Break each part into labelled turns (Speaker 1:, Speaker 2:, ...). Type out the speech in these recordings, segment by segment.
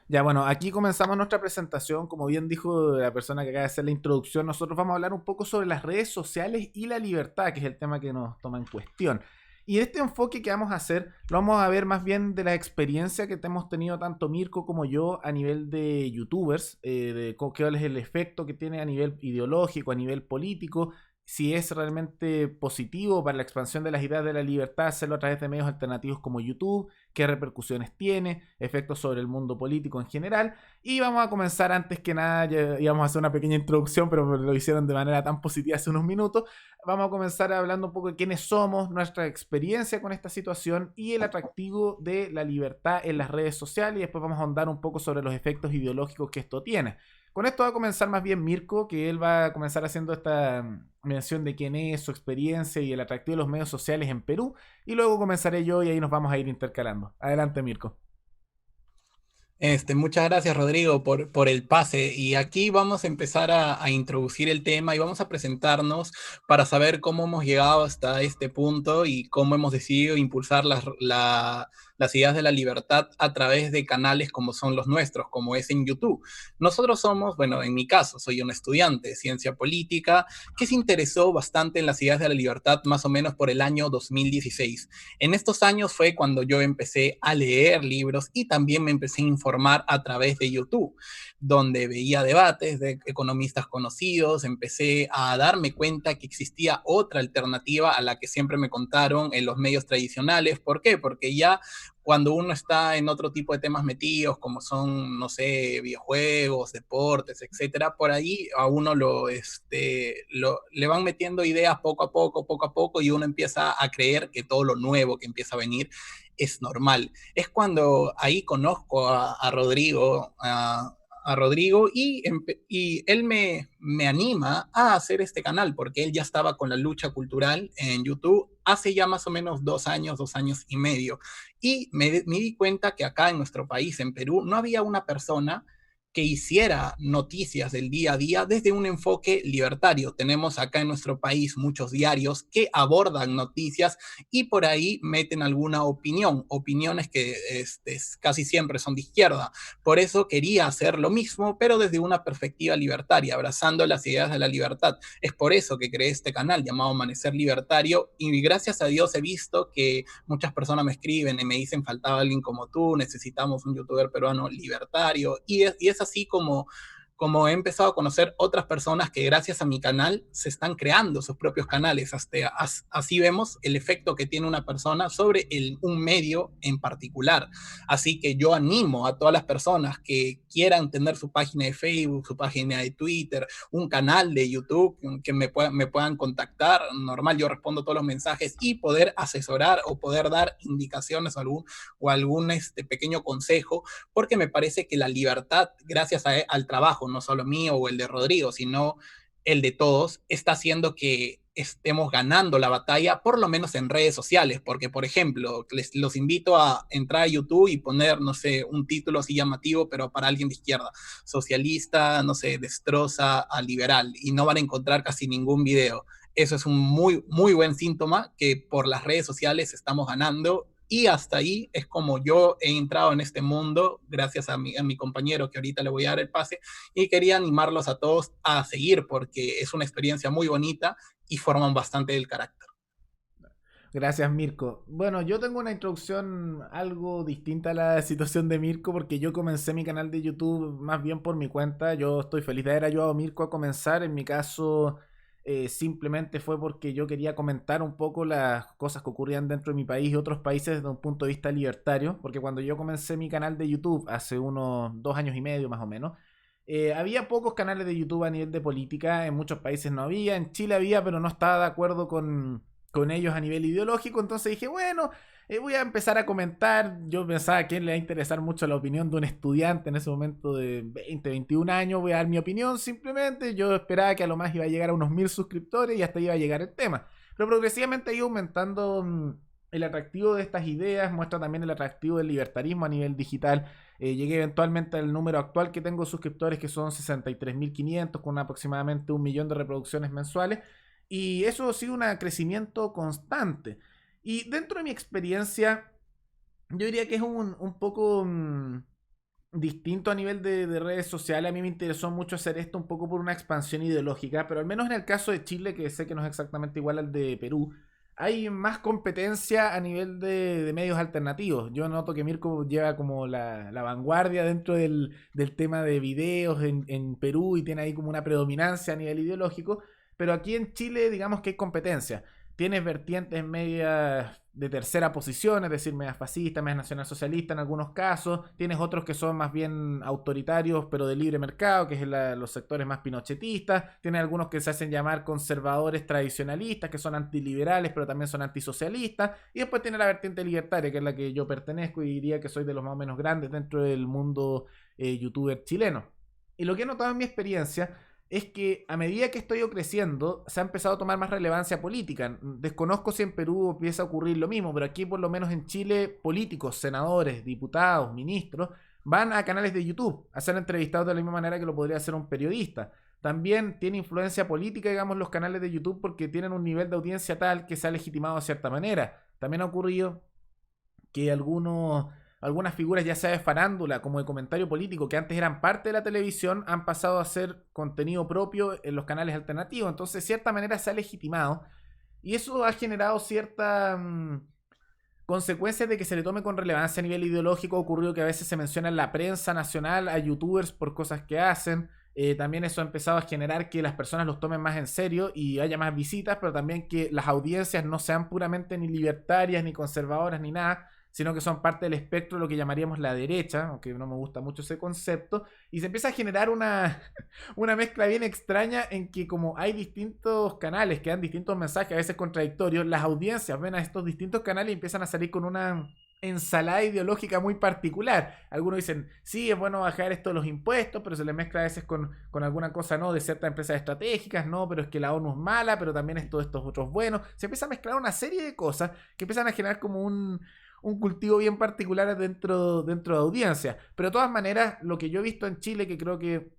Speaker 1: Ya, bueno, aquí comenzamos nuestra presentación. Como bien dijo la persona que acaba de hacer la introducción, nosotros vamos a hablar un poco sobre las redes sociales y la libertad, que es el tema que nos toma en cuestión. Y este enfoque que vamos a hacer, lo vamos a ver más bien de la experiencia que hemos tenido tanto Mirko como yo a nivel de youtubers, cuál es el efecto que tiene a nivel ideológico, a nivel político, si es realmente positivo para la expansión de las ideas de la libertad hacerlo a través de medios alternativos como YouTube, qué repercusiones tiene, efectos sobre el mundo político en general. Y vamos a comenzar antes que nada, ya íbamos a hacer una pequeña introducción, pero lo hicieron de manera tan positiva hace unos minutos. Vamos a comenzar hablando un poco de quiénes somos, nuestra experiencia con esta situación y el atractivo de la libertad en las redes sociales y después vamos a ahondar un poco sobre los efectos ideológicos que esto tiene. Con esto va a comenzar más bien Mirko, que él va a comenzar haciendo esta mención de quién es, su experiencia y el atractivo de los medios sociales en Perú. Y luego comenzaré yo y ahí nos vamos a ir intercalando. Adelante, Mirko.
Speaker 2: Muchas gracias, Rodrigo, por el pase. Y aquí vamos a empezar a introducir el tema y vamos a presentarnos para saber cómo hemos llegado hasta este punto y cómo hemos decidido impulsar las ideas de la libertad a través de canales como son los nuestros, como es en YouTube. Nosotros somos, bueno, en mi caso, soy un estudiante de ciencia política que se interesó bastante en las ideas de la libertad más o menos por el año 2016. En estos años fue cuando yo empecé a leer libros y también me empecé a informar a través de YouTube, donde veía debates de economistas conocidos, empecé a darme cuenta que existía otra alternativa a la que siempre me contaron en los medios tradicionales. ¿Por qué? Porque ya cuando uno está en otro tipo de temas metidos, como son, no sé, videojuegos, deportes, etcétera, por ahí a uno le van metiendo ideas poco a poco, y uno empieza a creer que todo lo nuevo que empieza a venir es normal. Es cuando ahí conozco a Rodrigo, a Rodrigo y él me anima a hacer este canal porque él ya estaba con la lucha cultural en YouTube hace ya más o menos 2 años, 2 años y medio. Y me di cuenta que acá en nuestro país, en Perú, no había una persona que hiciera noticias del día a día desde un enfoque libertario. Tenemos acá en nuestro país muchos diarios que abordan noticias y por ahí meten alguna opinión, opiniones que casi siempre son de izquierda. Por eso quería hacer lo mismo, pero desde una perspectiva libertaria, abrazando las ideas de la libertad. Es por eso que creé este canal llamado Amanecer Libertario y gracias a Dios he visto que muchas personas me escriben y me dicen faltaba alguien como tú, necesitamos un youtuber peruano libertario y es así como he empezado a conocer otras personas que gracias a mi canal se están creando sus propios canales. Así vemos el efecto que tiene una persona sobre un medio en particular. Así que yo animo a todas las personas que quieran tener su página de Facebook, su página de Twitter, un canal de YouTube, que me puedan contactar. Normal, yo respondo todos los mensajes y poder asesorar o poder dar indicaciones o algún pequeño consejo, porque me parece que la libertad, gracias al trabajo, no solo mío o el de Rodrigo, sino el de todos, está haciendo que estemos ganando la batalla, por lo menos en redes sociales, porque, por ejemplo, los invito a entrar a YouTube y poner, no sé, un título así llamativo, pero para alguien de izquierda, socialista, no sé, destroza a liberal, y no van a encontrar casi ningún video. Eso es un muy, muy buen síntoma que por las redes sociales estamos ganando y hasta ahí es como yo he entrado en este mundo, gracias a mi compañero que ahorita le voy a dar el pase, y quería animarlos a todos a seguir porque es una experiencia muy bonita y forman bastante del carácter.
Speaker 1: Gracias, Mirko. Bueno, yo tengo una introducción algo distinta a la situación de Mirko porque yo comencé mi canal de YouTube más bien por mi cuenta. Yo estoy feliz de haber ayudado a Mirko a comenzar. En mi caso, simplemente fue porque yo quería comentar un poco las cosas que ocurrían dentro de mi país y otros países desde un punto de vista libertario. Porque cuando yo comencé mi canal de YouTube hace unos 2 años y medio más o menos, había pocos canales de YouTube a nivel de política. En muchos países no había. En Chile había, pero no estaba de acuerdo con ellos a nivel ideológico, entonces dije, bueno, voy a empezar a comentar. Yo pensaba que le va a interesar mucho la opinión de un estudiante en ese momento de 20, 21 años, voy a dar mi opinión simplemente. Yo esperaba que a lo más iba a llegar a unos 1000 suscriptores y hasta iba a llegar el tema. Pero progresivamente ha ido aumentando el atractivo de estas ideas, muestra también el atractivo del libertarismo a nivel digital. Llegué eventualmente al número actual que tengo de suscriptores, que son 63.500 con aproximadamente 1 millón de reproducciones mensuales. Y eso ha sido un crecimiento constante. Y dentro de mi experiencia, yo diría que es un poco distinto a nivel de redes sociales. A mí me interesó mucho hacer esto un poco por una expansión ideológica, pero al menos en el caso de Chile, que sé que no es exactamente igual al de Perú, hay más competencia a nivel de medios alternativos. Yo noto que Mirko lleva como la vanguardia dentro del tema de videos en Perú y tiene ahí como una predominancia a nivel ideológico, pero aquí en Chile digamos que hay competencia. Tienes vertientes medias de tercera posición, es decir, medias fascistas, medias nacionalsocialistas en algunos casos. Tienes otros que son más bien autoritarios, pero de libre mercado, que es los sectores más pinochetistas. Tienes algunos que se hacen llamar conservadores tradicionalistas, que son antiliberales, pero también son antisocialistas. Y después tiene la vertiente libertaria, que es la que yo pertenezco y diría que soy de los más o menos grandes dentro del mundo youtuber chileno. Y lo que he notado en mi experiencia es que a medida que estoy creciendo, se ha empezado a tomar más relevancia política. Desconozco si en Perú empieza a ocurrir lo mismo, pero aquí por lo menos en Chile, políticos, senadores, diputados, ministros, van a canales de YouTube a ser entrevistados de la misma manera que lo podría hacer un periodista. También tiene influencia política, digamos, los canales de YouTube porque tienen un nivel de audiencia tal que se ha legitimado de cierta manera. También ha ocurrido que algunas figuras, ya sea de farándula como de comentario político, que antes eran parte de la televisión, han pasado a ser contenido propio en los canales alternativos. Entonces, de cierta manera, se ha legitimado. Y eso ha generado cierta consecuencias de que se le tome con relevancia a nivel ideológico. Ha ocurrido que a veces se menciona en la prensa nacional a youtubers por cosas que hacen. También eso ha empezado a generar que las personas los tomen más en serio y haya más visitas, pero también que las audiencias no sean puramente ni libertarias, ni conservadoras, ni nada, sino que son parte del espectro de lo que llamaríamos la derecha, aunque no me gusta mucho ese concepto, y se empieza a generar una mezcla bien extraña en que como hay distintos canales que dan distintos mensajes, a veces contradictorios, las audiencias ven a estos distintos canales y empiezan a salir con una ensalada ideológica muy particular. Algunos dicen, sí, es bueno bajar esto de los impuestos, pero se le mezcla a veces con alguna cosa, no, de ciertas empresas estratégicas, no, pero es que la ONU es mala, pero también es todos estos otros buenos. Se empieza a mezclar una serie de cosas que empiezan a generar como un cultivo bien particular dentro de audiencia. Pero de todas maneras, lo que yo he visto en Chile, que creo que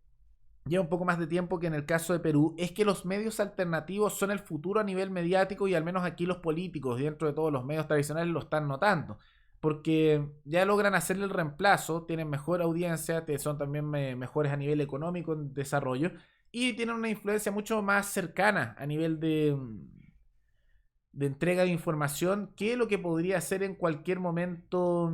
Speaker 1: lleva un poco más de tiempo que en el caso de Perú, es que los medios alternativos son el futuro a nivel mediático y al menos aquí los políticos, dentro de todos los medios tradicionales, lo están notando. Porque ya logran hacerle el reemplazo, tienen mejor audiencia, son también mejores a nivel económico en desarrollo y tienen una influencia mucho más cercana a nivel de entrega de información que lo que podría ser en cualquier momento,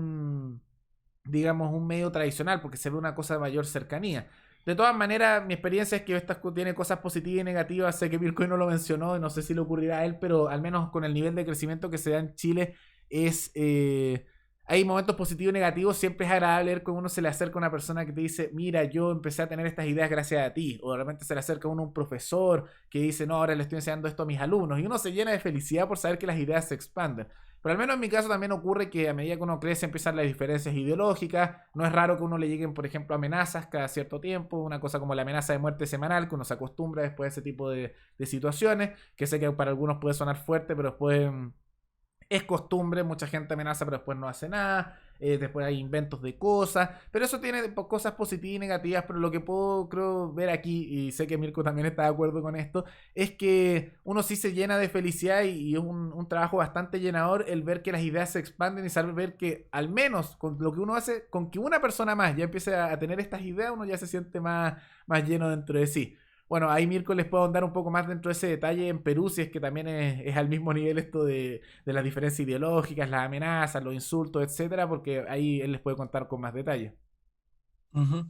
Speaker 1: digamos, un medio tradicional, porque se ve una cosa de mayor cercanía. De todas maneras, mi experiencia es que esta tiene cosas positivas y negativas. Sé que Mirko no lo mencionó, no sé si le ocurrirá a él, pero al menos con el nivel de crecimiento que se da en Chile, es hay momentos positivos y negativos. Siempre es agradable ver cómo uno se le acerca a una persona que te dice, mira, yo empecé a tener estas ideas gracias a ti. O de repente se le acerca a uno un profesor que dice, no, ahora le estoy enseñando esto a mis alumnos. Y uno se llena de felicidad por saber que las ideas se expanden. Pero al menos en mi caso también ocurre que a medida que uno crece empiezan las diferencias ideológicas. No es raro que uno le lleguen, por ejemplo, amenazas cada cierto tiempo. Una cosa como la amenaza de muerte semanal, que uno se acostumbra después de ese tipo de situaciones. Que sé que para algunos puede sonar fuerte, pero después es costumbre, mucha gente amenaza pero después no hace nada, después hay inventos de cosas, pero eso tiene cosas positivas y negativas, pero lo que puedo creo ver aquí, y sé que Mirko también está de acuerdo con esto, es que uno sí se llena de felicidad y es un trabajo bastante llenador el ver que las ideas se expanden y saber ver que al menos con lo que uno hace, con que una persona más ya empiece a tener estas ideas, uno ya se siente más lleno dentro de sí. Bueno, ahí Mirko les puedo andar un poco más dentro de ese detalle en Perú, si es que también es al mismo nivel esto de las diferencias ideológicas, las amenazas, los insultos, etcétera, porque ahí él les puede contar con más detalle.
Speaker 2: Ujú.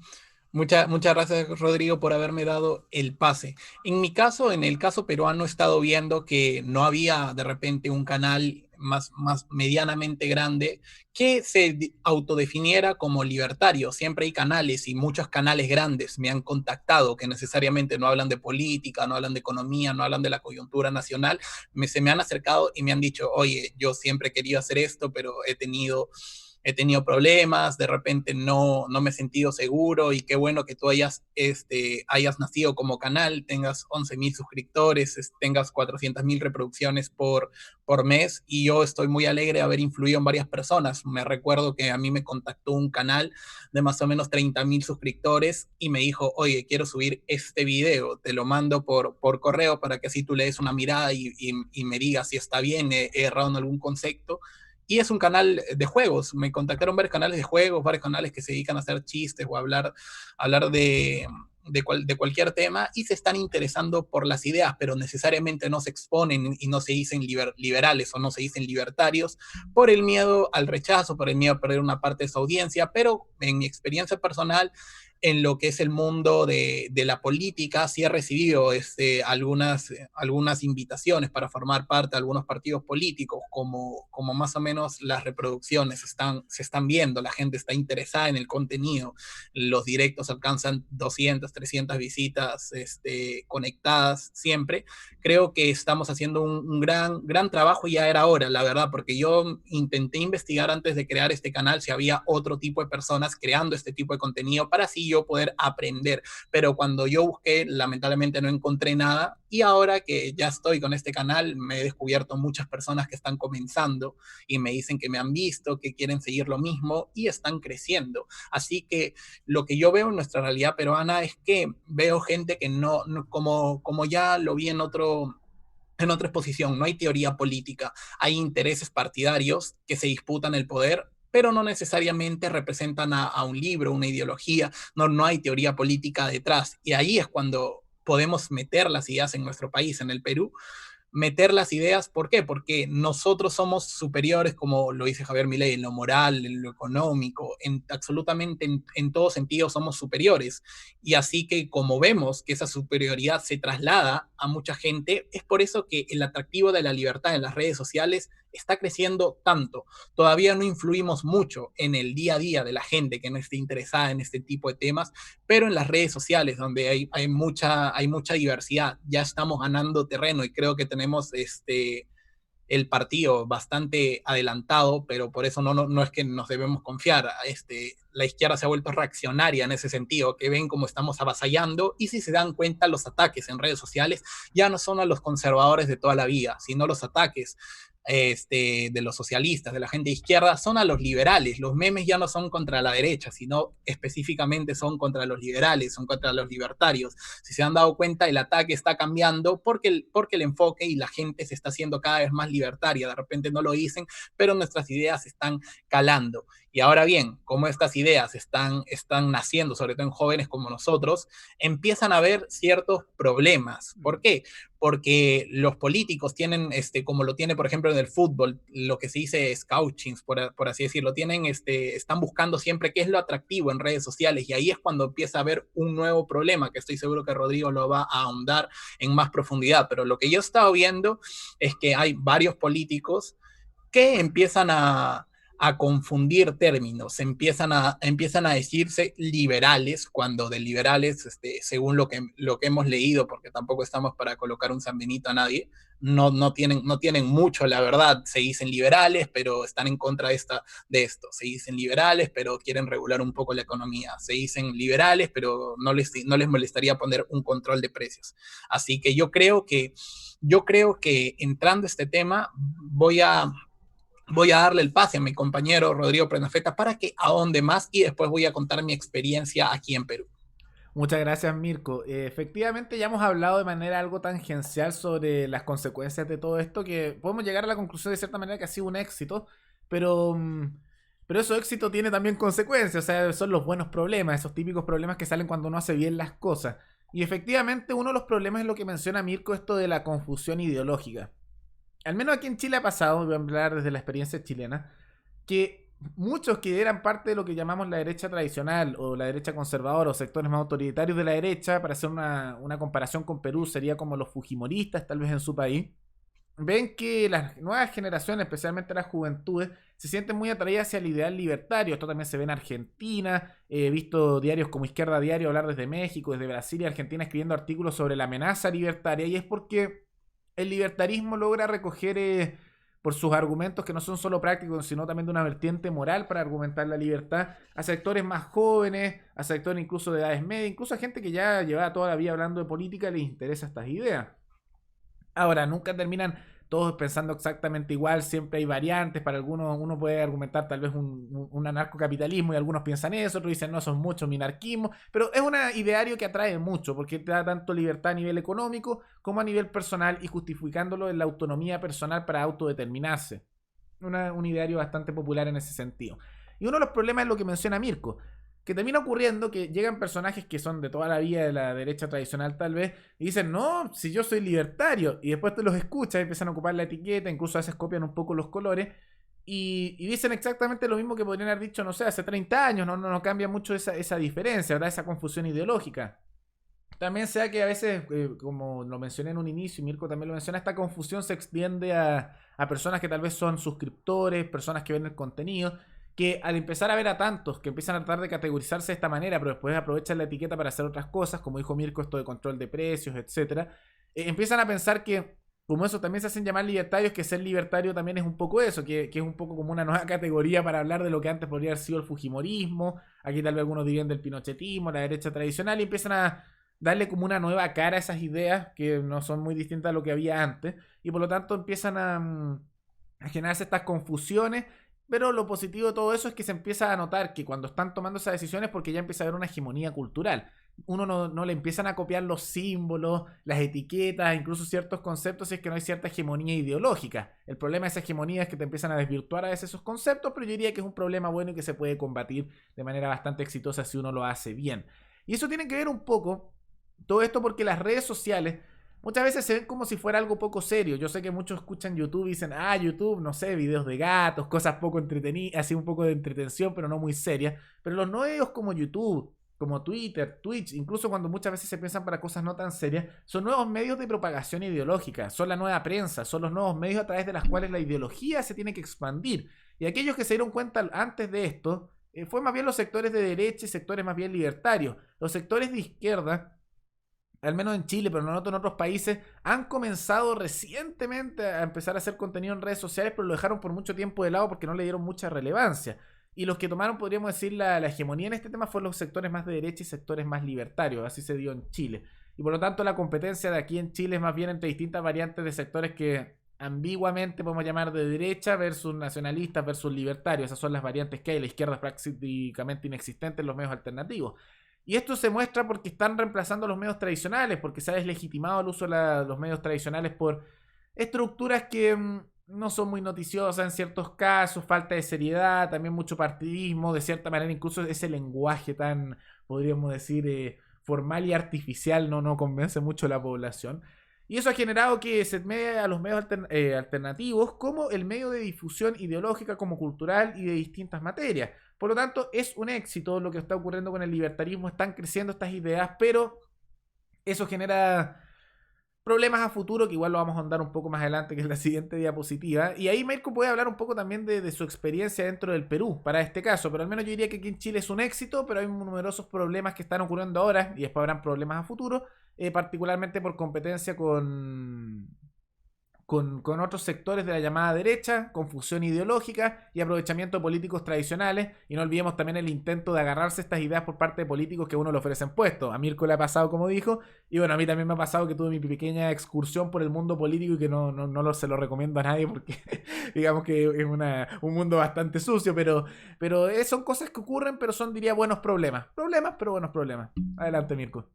Speaker 2: Muchas gracias, Rodrigo, por haberme dado el pase. En mi caso, en el caso peruano, he estado viendo que no había de repente un canal más medianamente grande que se autodefiniera como libertario. Siempre hay canales y muchos canales grandes me han contactado que necesariamente no hablan de política, no hablan de economía, no hablan de la coyuntura nacional. Se me han acercado y me han dicho, oye, yo siempre he querido hacer esto, pero he tenido problemas, de repente no me he sentido seguro y qué bueno que tú hayas nacido como canal, tengas 11,000 suscriptores, tengas 400,000 reproducciones por mes y yo estoy muy alegre de haber influido en varias personas. Me recuerdo que a mí me contactó un canal de más o menos 30,000 suscriptores y me dijo, oye, quiero subir este video, te lo mando por correo para que así tú le des una mirada y me digas si está bien, he errado en algún concepto y es un canal de juegos. Me contactaron varios canales de juegos, varios canales que se dedican a hacer chistes o a hablar de cualquier tema y se están interesando por las ideas, pero necesariamente no se exponen y no se dicen liberales o no se dicen libertarios por el miedo al rechazo, por el miedo a perder una parte de su audiencia, pero en mi experiencia personal, en lo que es el mundo de la política, sí he recibido algunas invitaciones para formar parte de algunos partidos políticos, como más o menos las reproducciones se están viendo, la gente está interesada en el contenido, los directos alcanzan 200, 300 visitas conectadas siempre. Creo que estamos haciendo un gran trabajo y ya era hora, la verdad, porque yo intenté investigar antes de crear este canal si había otro tipo de personas creando este tipo de contenido para así yo poder aprender, pero cuando yo busqué, lamentablemente no encontré nada, y ahora que ya estoy con este canal, me he descubierto muchas personas que están comenzando y me dicen que me han visto, que quieren seguir lo mismo y están creciendo. Así que lo que yo veo en nuestra realidad peruana es que veo gente que como ya lo vi en otra exposición, no hay teoría política, hay intereses partidarios que se disputan el poder, pero no necesariamente representan a un libro, una ideología, no hay teoría política detrás. Y ahí es cuando podemos meter las ideas en nuestro país, en el Perú, meter las ideas. ¿Por qué? Porque nosotros somos superiores, como lo dice Javier Milei, en lo moral, en lo económico, absolutamente en todo sentido somos superiores. Y así que como vemos que esa superioridad se traslada a mucha gente, es por eso que el atractivo de la libertad en las redes sociales está creciendo tanto. Todavía no influimos mucho en el día a día de la gente que no esté interesada en este tipo de temas, pero en las redes sociales, donde hay mucha diversidad, ya estamos ganando terreno y creo que tenemos el partido bastante adelantado, pero por eso no es que nos debemos confiar. La izquierda se ha vuelto reaccionaria en ese sentido, que ven cómo estamos avasallando, y si se dan cuenta, los ataques en redes sociales ya no son a los conservadores de toda la vida, sino los ataques de los socialistas, de la gente de izquierda, son a los liberales. Los memes ya no son contra la derecha, sino específicamente son contra los liberales, son contra los libertarios. Si se han dado cuenta, el ataque está cambiando porque el enfoque y la gente se está haciendo cada vez más libertaria. De repente no lo dicen, pero nuestras ideas están calando. Y ahora bien, como estas ideas están naciendo, sobre todo en jóvenes como nosotros, empiezan a haber ciertos problemas. ¿Por qué? Porque los políticos tienen, como lo tiene, por ejemplo, en el fútbol, lo que se dice scouting, por así decirlo, están buscando siempre qué es lo atractivo en redes sociales, y ahí es cuando empieza a haber un nuevo problema, que estoy seguro que Rodrigo lo va a ahondar en más profundidad, pero lo que yo he estado viendo es que hay varios políticos que empiezan a confundir términos, empiezan a decirse liberales, cuando de liberales, según lo que hemos leído, porque tampoco estamos para colocar un San Benito a nadie, no tienen mucho, la verdad. Se dicen liberales, pero están en contra de esto. Se dicen liberales, pero quieren regular un poco la economía. Se dicen liberales, pero no les molestaría poner un control de precios. Así que yo creo que entrando a este tema, voy a darle el pase a mi compañero Rodrigo Prenafeta para que ahonde más, y después voy a contar mi experiencia aquí en Perú.
Speaker 1: Muchas gracias, Mirko. Efectivamente, ya hemos hablado de manera algo tangencial sobre las consecuencias de todo esto, que podemos llegar a la conclusión de cierta manera que ha sido un éxito, pero, pero esos éxitos tiene también consecuencias, o sea, son los buenos problemas, esos típicos problemas que salen cuando uno hace bien las cosas. Y efectivamente, uno de los problemas es lo que menciona Mirko, esto de la confusión ideológica. Al menos aquí en Chile ha pasado, voy a hablar desde la experiencia chilena, que muchos que eran parte de lo que llamamos la derecha tradicional o la derecha conservadora o sectores más autoritarios de la derecha, para hacer una comparación con Perú, sería como los fujimoristas tal vez en su país, ven que las nuevas generaciones, especialmente las juventudes, se sienten muy atraídas hacia el ideal libertario. Esto también se ve en Argentina. He visto diarios como Izquierda Diario hablar desde México, desde Brasil y Argentina, escribiendo artículos sobre la amenaza libertaria, y es porque el libertarismo logra recoger por sus argumentos, que no son solo prácticos, sino también de una vertiente moral para argumentar la libertad, a sectores más jóvenes, a sectores incluso de edades medias, incluso a gente que ya llevaba toda la vida hablando de política y les interesa estas ideas. Ahora, nunca terminan todos pensando exactamente igual, siempre hay variantes. Para algunos uno puede argumentar tal vez un anarcocapitalismo y algunos piensan eso, otros dicen no, son mucho minarquismo, pero es un ideario que atrae mucho porque te da tanto libertad a nivel económico como a nivel personal, y justificándolo en la autonomía personal para autodeterminarse. un ideario bastante popular en ese sentido. Y uno de los problemas es lo que menciona Mirko, que termina ocurriendo que llegan personajes que son de toda la vida de la derecha tradicional tal vez, y dicen, no, si yo soy libertario, y después tú los escuchas y empiezan a ocupar la etiqueta, incluso a veces copian un poco los colores, y dicen exactamente lo mismo que podrían haber dicho, no sé, hace 30 años, no cambia mucho esa diferencia, ¿verdad? Esa confusión ideológica. También sea que a veces, como lo mencioné en un inicio, y Mirko también lo menciona, esta confusión se extiende a personas que tal vez son suscriptores, personas que ven el contenido, que al empezar a ver a tantos que empiezan a tratar de categorizarse de esta manera, pero después aprovechan la etiqueta para hacer otras cosas, como dijo Mirko, esto de control de precios, etcétera, empiezan a pensar que, como eso también se hacen llamar libertarios, que ser libertario también es un poco eso, que es un poco como una nueva categoría para hablar de lo que antes podría haber sido el fujimorismo, aquí tal vez algunos dirían del pinochetismo, la derecha tradicional, y empiezan a darle como una nueva cara a esas ideas que no son muy distintas a lo que había antes, y por lo tanto empiezan a generarse estas confusiones, pero lo positivo de todo eso es que se empieza a notar que cuando están tomando esas decisiones porque ya empieza a haber una hegemonía cultural. Uno no le empiezan a copiar los símbolos, las etiquetas, incluso ciertos conceptos si es que no hay cierta hegemonía ideológica. El problema de esa hegemonía es que te empiezan a desvirtuar a veces esos conceptos, pero yo diría que es un problema bueno y que se puede combatir de manera bastante exitosa si uno lo hace bien. Y eso tiene que ver un poco, todo esto porque las redes sociales muchas veces se ven como si fuera algo poco serio. Yo sé que muchos escuchan YouTube y dicen, ah, YouTube, no sé, videos de gatos, cosas poco entretenidas, así un poco de entretención, pero no muy serias. Pero los medios como YouTube, como Twitter, Twitch, incluso cuando muchas veces se piensan para cosas no tan serias, son nuevos medios de propagación ideológica, son la nueva prensa, son los nuevos medios a través de los cuales la ideología se tiene que expandir. Y aquellos que se dieron cuenta antes de esto, fue más bien los sectores de derecha y sectores más bien libertarios. Los sectores de izquierda, al menos en Chile, pero no noto en otros países, han comenzado recientemente a empezar a hacer contenido en redes sociales, pero lo dejaron por mucho tiempo de lado porque no le dieron mucha relevancia. Y los que tomaron, podríamos decir, la hegemonía en este tema fueron los sectores más de derecha y sectores más libertarios, así se dio en Chile. Y por lo tanto la competencia de aquí en Chile es más bien entre distintas variantes de sectores que ambiguamente podemos llamar de derecha versus nacionalistas versus libertarios. Esas son las variantes que hay. La izquierda es prácticamente inexistente en los medios alternativos. Y esto se muestra porque están reemplazando los medios tradicionales, porque se ha deslegitimado el uso de los medios tradicionales por estructuras que no son muy noticiosas en ciertos casos, falta de seriedad, también mucho partidismo, de cierta manera incluso ese lenguaje tan, podríamos decir, formal y artificial no convence mucho a la población. Y eso ha generado que se medie a los medios alternativos como el medio de difusión ideológica, como cultural y de distintas materias. Por lo tanto, es un éxito lo que está ocurriendo con el libertarismo, están creciendo estas ideas, pero eso genera problemas a futuro, que igual lo vamos a ahondar un poco más adelante, que es la siguiente diapositiva. Y ahí Mirko puede hablar un poco también de su experiencia dentro del Perú, para este caso, pero al menos yo diría que aquí en Chile es un éxito, pero hay numerosos problemas que están ocurriendo ahora, y después habrán problemas a futuro, particularmente por competencia con otros sectores de la llamada derecha, confusión ideológica y aprovechamiento de políticos tradicionales. Y no olvidemos también el intento de agarrarse estas ideas por parte de políticos que a uno le ofrecen puestos. A Mirko le ha pasado, como dijo, y bueno, a mí también me ha pasado que tuve mi pequeña excursión por el mundo político y que se lo recomiendo a nadie porque digamos que es un mundo bastante sucio, pero son cosas que ocurren, pero son, diría, buenos problemas. Problemas, pero buenos problemas. Adelante, Mirko.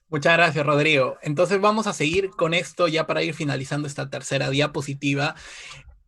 Speaker 2: Muchas gracias, Rodrigo. Entonces vamos a seguir con esto ya para ir finalizando esta tercera diapositiva.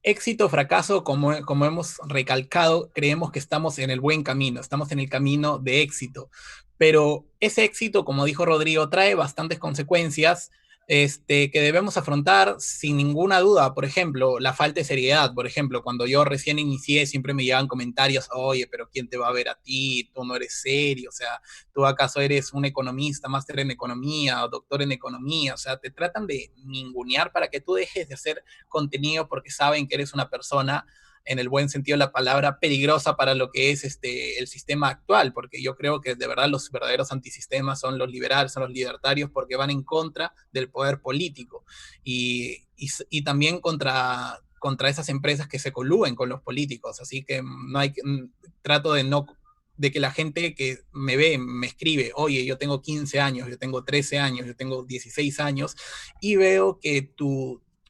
Speaker 2: Éxito o fracaso, como hemos recalcado, creemos que estamos en el buen camino, estamos en el camino de éxito. Pero ese éxito, como dijo Rodrigo, trae bastantes consecuencias que debemos afrontar sin ninguna duda. Por ejemplo, la falta de seriedad. Por ejemplo, cuando yo recién inicié, siempre me llegaban comentarios, oye, pero ¿quién te va a ver a ti? Tú no eres serio, o sea, ¿tú acaso eres un economista, máster en economía o doctor en economía? O sea, te tratan de ningunear para que tú dejes de hacer contenido porque saben que eres una persona, en el buen sentido de la palabra, peligrosa para lo que es el sistema actual, porque yo creo que de verdad los verdaderos antisistemas son los liberales, son los libertarios, porque van en contra del poder político y también contra esas empresas que se colúen con los políticos. Así que no hay, trato de que la gente que me ve, me escribe, oye, yo tengo 15 años, yo tengo 13 años, yo tengo 16 años, y veo que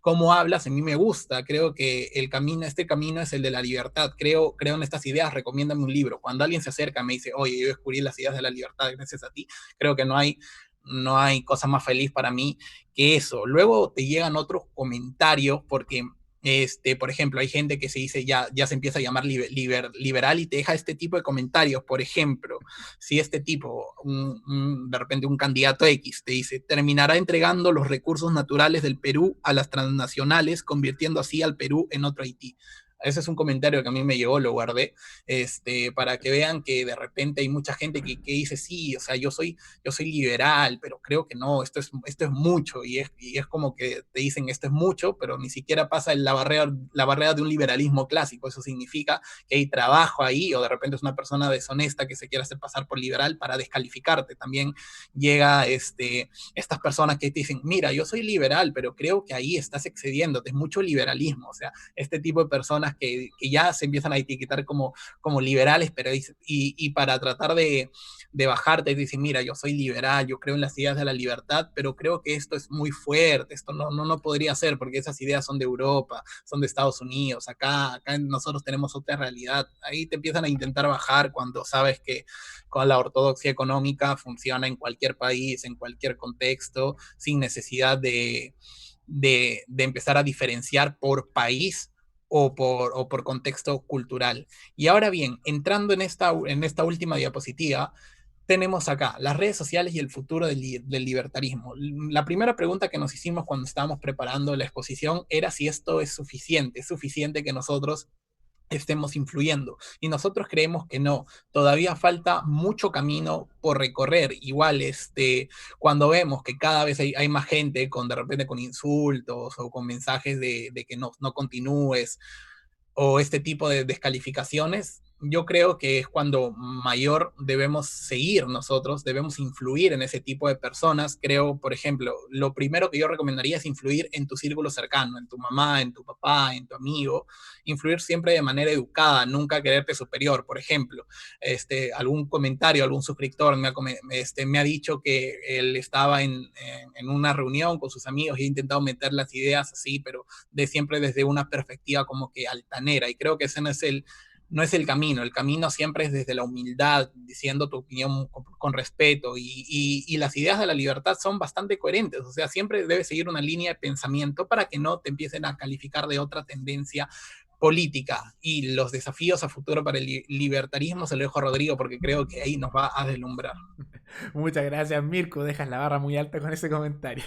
Speaker 2: cómo hablas, a mí me gusta, creo que este camino es el de la libertad, creo en estas ideas, recomiéndame un libro. Cuando alguien se acerca me dice, oye, yo descubrí las ideas de la libertad gracias a ti, creo que no hay cosa más feliz para mí que eso. Luego te llegan otros comentarios porque Por ejemplo, hay gente que se dice ya se empieza a llamar liberal y te deja este tipo de comentarios. Por ejemplo, si este tipo, de repente un candidato X, te dice, terminará entregando los recursos naturales del Perú a las transnacionales, convirtiendo así al Perú en otro Haití. Ese es un comentario que a mí me llegó, lo guardé, para que vean que de repente hay mucha gente que dice, sí, o sea, yo soy liberal, pero creo que no, esto es mucho, y es como que te dicen esto es mucho, pero ni siquiera pasa la barrera de un liberalismo clásico. Eso significa que hay trabajo ahí, o de repente es una persona deshonesta que se quiere hacer pasar por liberal para descalificarte. También llega estas personas que te dicen, mira, yo soy liberal, pero creo que ahí estás excediéndote, es mucho liberalismo. O sea, este tipo de personas que ya se empiezan a etiquetar como liberales, pero y para tratar de bajarte, dicen, mira, yo soy liberal, yo creo en las ideas de la libertad, pero creo que esto es muy fuerte, esto no podría ser, porque esas ideas son de Europa, son de Estados Unidos, acá nosotros tenemos otra realidad. Ahí te empiezan a intentar bajar cuando sabes que con la ortodoxia económica funciona en cualquier país, en cualquier contexto, sin necesidad de empezar a diferenciar por país o por contexto cultural. Y ahora bien, entrando en esta última diapositiva, tenemos acá las redes sociales y el futuro del libertarismo. La primera pregunta que nos hicimos cuando estábamos preparando la exposición era si esto es suficiente que nosotros estemos influyendo. Y nosotros creemos que no, todavía falta mucho camino por recorrer. Igual, cuando vemos que cada vez hay más gente con de repente con insultos o con mensajes de que no continúes, o este tipo de descalificaciones, yo creo que es cuando mayor debemos seguir nosotros, debemos influir en ese tipo de personas. Creo, por ejemplo, lo primero que yo recomendaría es influir en tu círculo cercano, en tu mamá, en tu papá, en tu amigo, influir siempre de manera educada, nunca quererte superior. Por ejemplo, algún comentario, algún suscriptor me ha dicho que él estaba en una reunión con sus amigos y ha intentado meter las ideas así, pero siempre desde una perspectiva como que altanera, y creo que ese no es el camino siempre es desde la humildad, diciendo tu opinión con respeto, y las ideas de la libertad son bastante coherentes. O sea, siempre debes seguir una línea de pensamiento para que no te empiecen a calificar de otra tendencia política. Y los desafíos a futuro para el libertarismo se lo dejo a Rodrigo, porque creo que ahí nos va a deslumbrar.
Speaker 1: Muchas gracias, Mirko. Dejas la barra muy alta con ese comentario.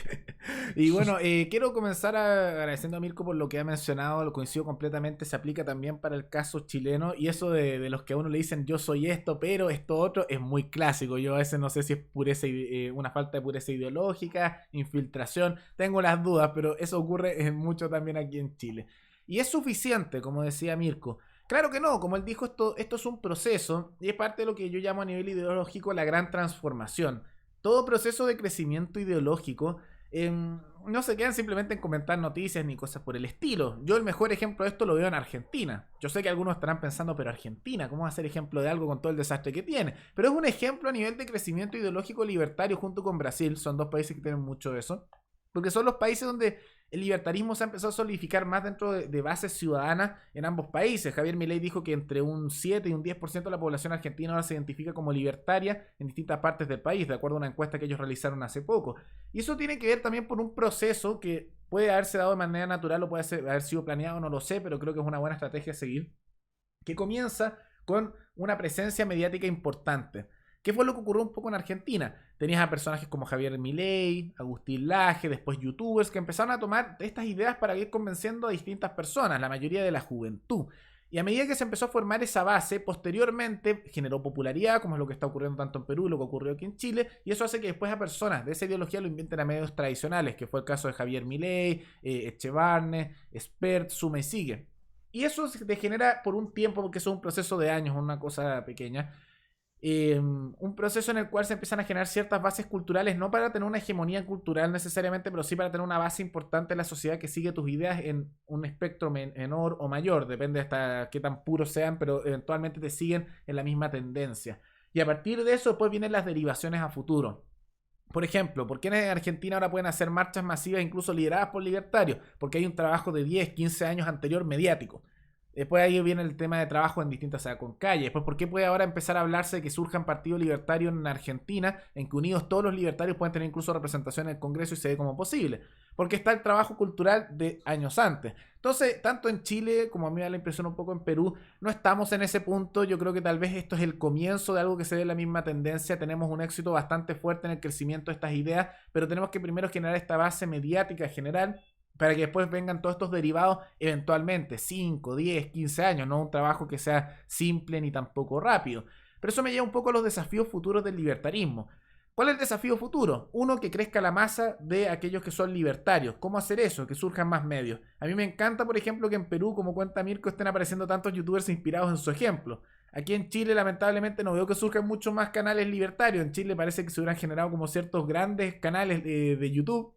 Speaker 1: Y bueno, quiero comenzar agradeciendo a Mirko por lo que ha mencionado. Lo coincido completamente. Se aplica también para el caso chileno. Y eso de los que a uno le dicen yo soy esto, pero esto otro, es muy clásico. Yo a veces no sé si es pureza, una falta de pureza ideológica, infiltración. Tengo las dudas, pero eso ocurre mucho también aquí en Chile. Y es suficiente, como decía Mirko. Claro que no, como él dijo, esto es un proceso y es parte de lo que yo llamo a nivel ideológico la gran transformación. Todo proceso de crecimiento ideológico no se quedan simplemente en comentar noticias ni cosas por el estilo. Yo el mejor ejemplo de esto lo veo en Argentina. Yo sé que algunos estarán pensando, pero Argentina, ¿cómo va a ser ejemplo de algo con todo el desastre que tiene? Pero es un ejemplo a nivel de crecimiento ideológico libertario junto con Brasil. Son dos países que tienen mucho de eso. Porque son los países donde el libertarismo se ha empezado a solidificar más dentro de bases ciudadanas en ambos países. Javier Milei dijo que entre un 7 y un 10% de la población argentina ahora se identifica como libertaria en distintas partes del país, de acuerdo a una encuesta que ellos realizaron hace poco. Y eso tiene que ver también por un proceso que puede haberse dado de manera natural o puede haber sido planeado, no lo sé, pero creo que es una buena estrategia a seguir, que comienza con una presencia mediática importante. ¿Qué fue lo que ocurrió un poco en Argentina? Tenías a personajes como Javier Milei, Agustín Laje, después youtubers que empezaron a tomar estas ideas para ir convenciendo a distintas personas, la mayoría de la juventud. Y a medida que se empezó a formar esa base, posteriormente generó popularidad, como es lo que está ocurriendo tanto en Perú y lo que ocurrió aquí en Chile, y eso hace que después a personas de esa ideología lo inventen a medios tradicionales, que fue el caso de Javier Milei, Echevarne, Spert, Suma y Sigue. Y eso se degenera por un tiempo, porque eso es un proceso de años, una cosa pequeña, un proceso en el cual se empiezan a generar ciertas bases culturales, no para tener una hegemonía cultural necesariamente, pero sí para tener una base importante en la sociedad que sigue tus ideas en un espectro menor o mayor, depende hasta qué tan puros sean, pero eventualmente te siguen en la misma tendencia. Y a partir de eso, después vienen las derivaciones a futuro. Por ejemplo, ¿por qué en Argentina ahora pueden hacer marchas masivas incluso lideradas por libertarios? Porque hay un trabajo de 10, 15 años anterior mediático. Después ahí viene el tema de trabajo en distintas, o sea, con calle. Después, ¿por qué puede ahora empezar a hablarse de que surjan partidos libertarios en Argentina, en que unidos todos los libertarios pueden tener incluso representación en el Congreso y se ve como posible? Porque está el trabajo cultural de años antes. Entonces, tanto en Chile como a mí me da la impresión un poco en Perú, no estamos en ese punto. Yo creo que tal vez esto es el comienzo de algo que se ve en la misma tendencia. Tenemos un éxito bastante fuerte en el crecimiento de estas ideas, pero tenemos que primero generar esta base mediática general para que después vengan todos estos derivados eventualmente, 5, 10, 15 años, no un trabajo que sea simple ni tampoco rápido. Pero eso me lleva un poco a los desafíos futuros del libertarismo. ¿Cuál es el desafío futuro? Uno, que crezca la masa de aquellos que son libertarios. ¿Cómo hacer eso? Que surjan más medios. A mí me encanta, por ejemplo, que en Perú, como cuenta Mirko, estén apareciendo tantos youtubers inspirados en su ejemplo. Aquí en Chile, lamentablemente, no veo que surjan muchos más canales libertarios. En Chile parece que se hubieran generado como ciertos grandes canales de YouTube,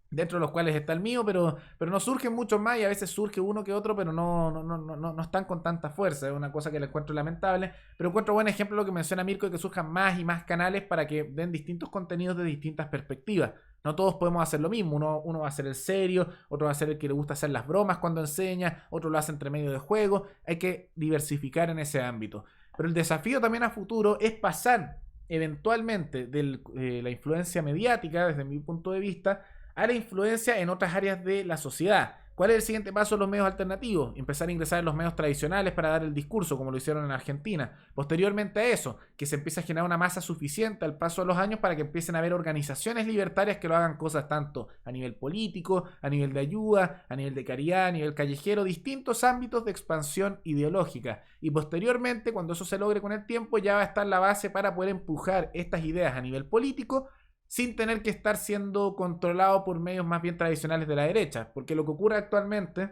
Speaker 1: dentro de los cuales está el mío, pero no surgen muchos más y a veces surge uno que otro, pero no están con tanta fuerza. Es una cosa que le encuentro lamentable, pero encuentro buen ejemplo lo que menciona Mirko, de que surjan más y más canales para que den distintos contenidos de distintas perspectivas. No todos podemos hacer lo mismo, uno va a ser el serio, otro va a ser el que le gusta hacer las bromas cuando enseña, otro lo hace entre medio de juego. Hay que diversificar en ese ámbito. Pero el desafío también a futuro es pasar eventualmente de la influencia mediática, desde mi punto de vista, a la influencia en otras áreas de la sociedad. ¿Cuál es el siguiente paso de los medios alternativos? Empezar a ingresar en los medios tradicionales para dar el discurso, como lo hicieron en Argentina. Posteriormente a eso, que se empiece a generar una masa suficiente al paso de los años para que empiecen a haber organizaciones libertarias que lo hagan cosas tanto a nivel político, a nivel de ayuda, a nivel de caridad, a nivel callejero, distintos ámbitos de expansión ideológica. Y posteriormente, cuando eso se logre con el tiempo, ya va a estar la base para poder empujar estas ideas a nivel político sin tener que estar siendo controlado por medios más bien tradicionales de la derecha. Porque lo que ocurre actualmente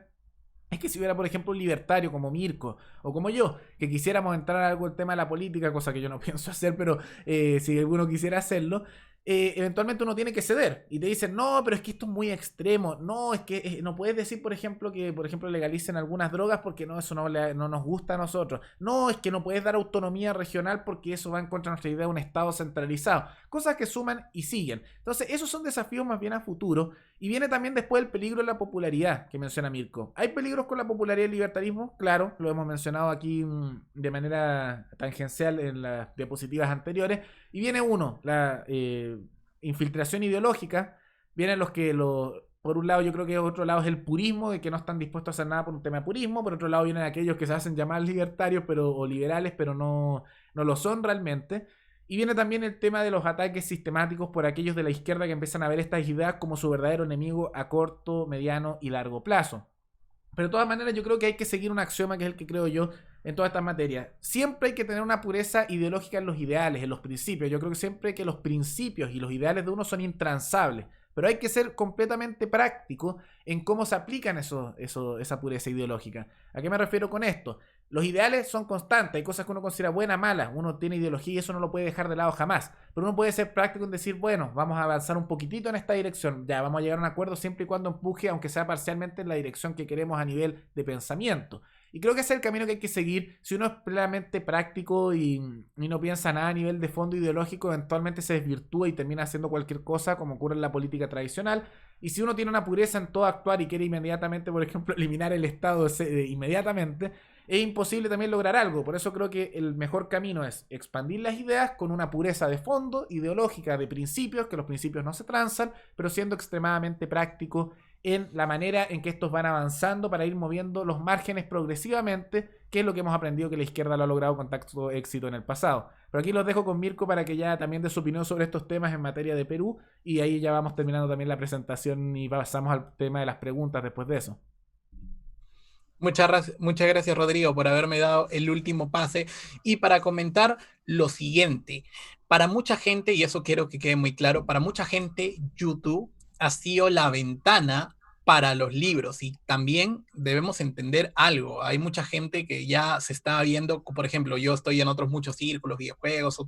Speaker 1: es que si hubiera, por ejemplo, un libertario como Mirko o como yo, que quisiéramos entrar a algo el tema de la política, cosa que yo no pienso hacer, pero si alguno quisiera hacerlo, eventualmente uno tiene que ceder y te dicen, no, pero es que esto es muy extremo, no, es que no puedes decir, por ejemplo, que por ejemplo legalicen algunas drogas porque no, eso no nos gusta a nosotros, no, es que no puedes dar autonomía regional porque eso va en contra de nuestra idea de un Estado centralizado, cosas que suman y siguen. Entonces, esos son desafíos más bien a futuro y viene también después el peligro de la popularidad que menciona Mirko. ¿Hay peligros con la popularidad del libertarismo? Claro, lo hemos mencionado aquí de manera tangencial en las diapositivas anteriores. Y viene uno, la infiltración ideológica. Vienen los que por un lado yo creo que otro lado es el purismo, de que no están dispuestos a hacer nada por un tema de purismo. Por otro lado vienen aquellos que se hacen llamar libertarios o liberales, pero no lo son realmente. Y viene también el tema de los ataques sistemáticos por aquellos de la izquierda que empiezan a ver estas ideas como su verdadero enemigo a corto, mediano y largo plazo. Pero de todas maneras yo creo que hay que seguir un axioma que es el que creo yo en todas estas materias. Siempre hay que tener una pureza ideológica en los ideales, en los principios. Yo creo que siempre que los principios y los ideales de uno son intransables. Pero hay que ser completamente práctico en cómo se aplican esa pureza ideológica. ¿A qué me refiero con esto? Los ideales son constantes, hay cosas que uno considera buenas, malas, uno tiene ideología y eso no lo puede dejar de lado jamás. Pero uno puede ser práctico en decir, bueno, vamos a avanzar un poquitito en esta dirección, ya vamos a llegar a un acuerdo siempre y cuando empuje, aunque sea parcialmente, en la dirección que queremos a nivel de pensamiento. Y creo que ese es el camino que hay que seguir. Si uno es plenamente práctico y no piensa nada a nivel de fondo ideológico, eventualmente se desvirtúa y termina haciendo cualquier cosa, como ocurre en la política tradicional. Y si uno tiene una pureza en todo actuar y quiere inmediatamente, por ejemplo, eliminar el Estado inmediatamente, es imposible también lograr algo. Por eso creo que el mejor camino es expandir las ideas con una pureza de fondo, ideológica, de principios, que los principios no se transan, pero siendo extremadamente práctico en la manera en que estos van avanzando para ir moviendo los márgenes progresivamente, que es lo que hemos aprendido que la izquierda lo ha logrado con tanto éxito en el pasado. Pero aquí los dejo con Mirko para que ya también dé su opinión sobre estos temas en materia de Perú, y ahí ya vamos terminando también la presentación y pasamos al tema de las preguntas después de eso.
Speaker 2: Muchas gracias, Rodrigo, por haberme dado el último pase y para comentar lo siguiente. Para mucha gente, y eso quiero que quede muy claro, para mucha gente YouTube ha sido la ventana para los libros y también debemos entender algo. Hay mucha gente que ya se está viendo, por ejemplo, yo estoy en otros muchos círculos, videojuegos,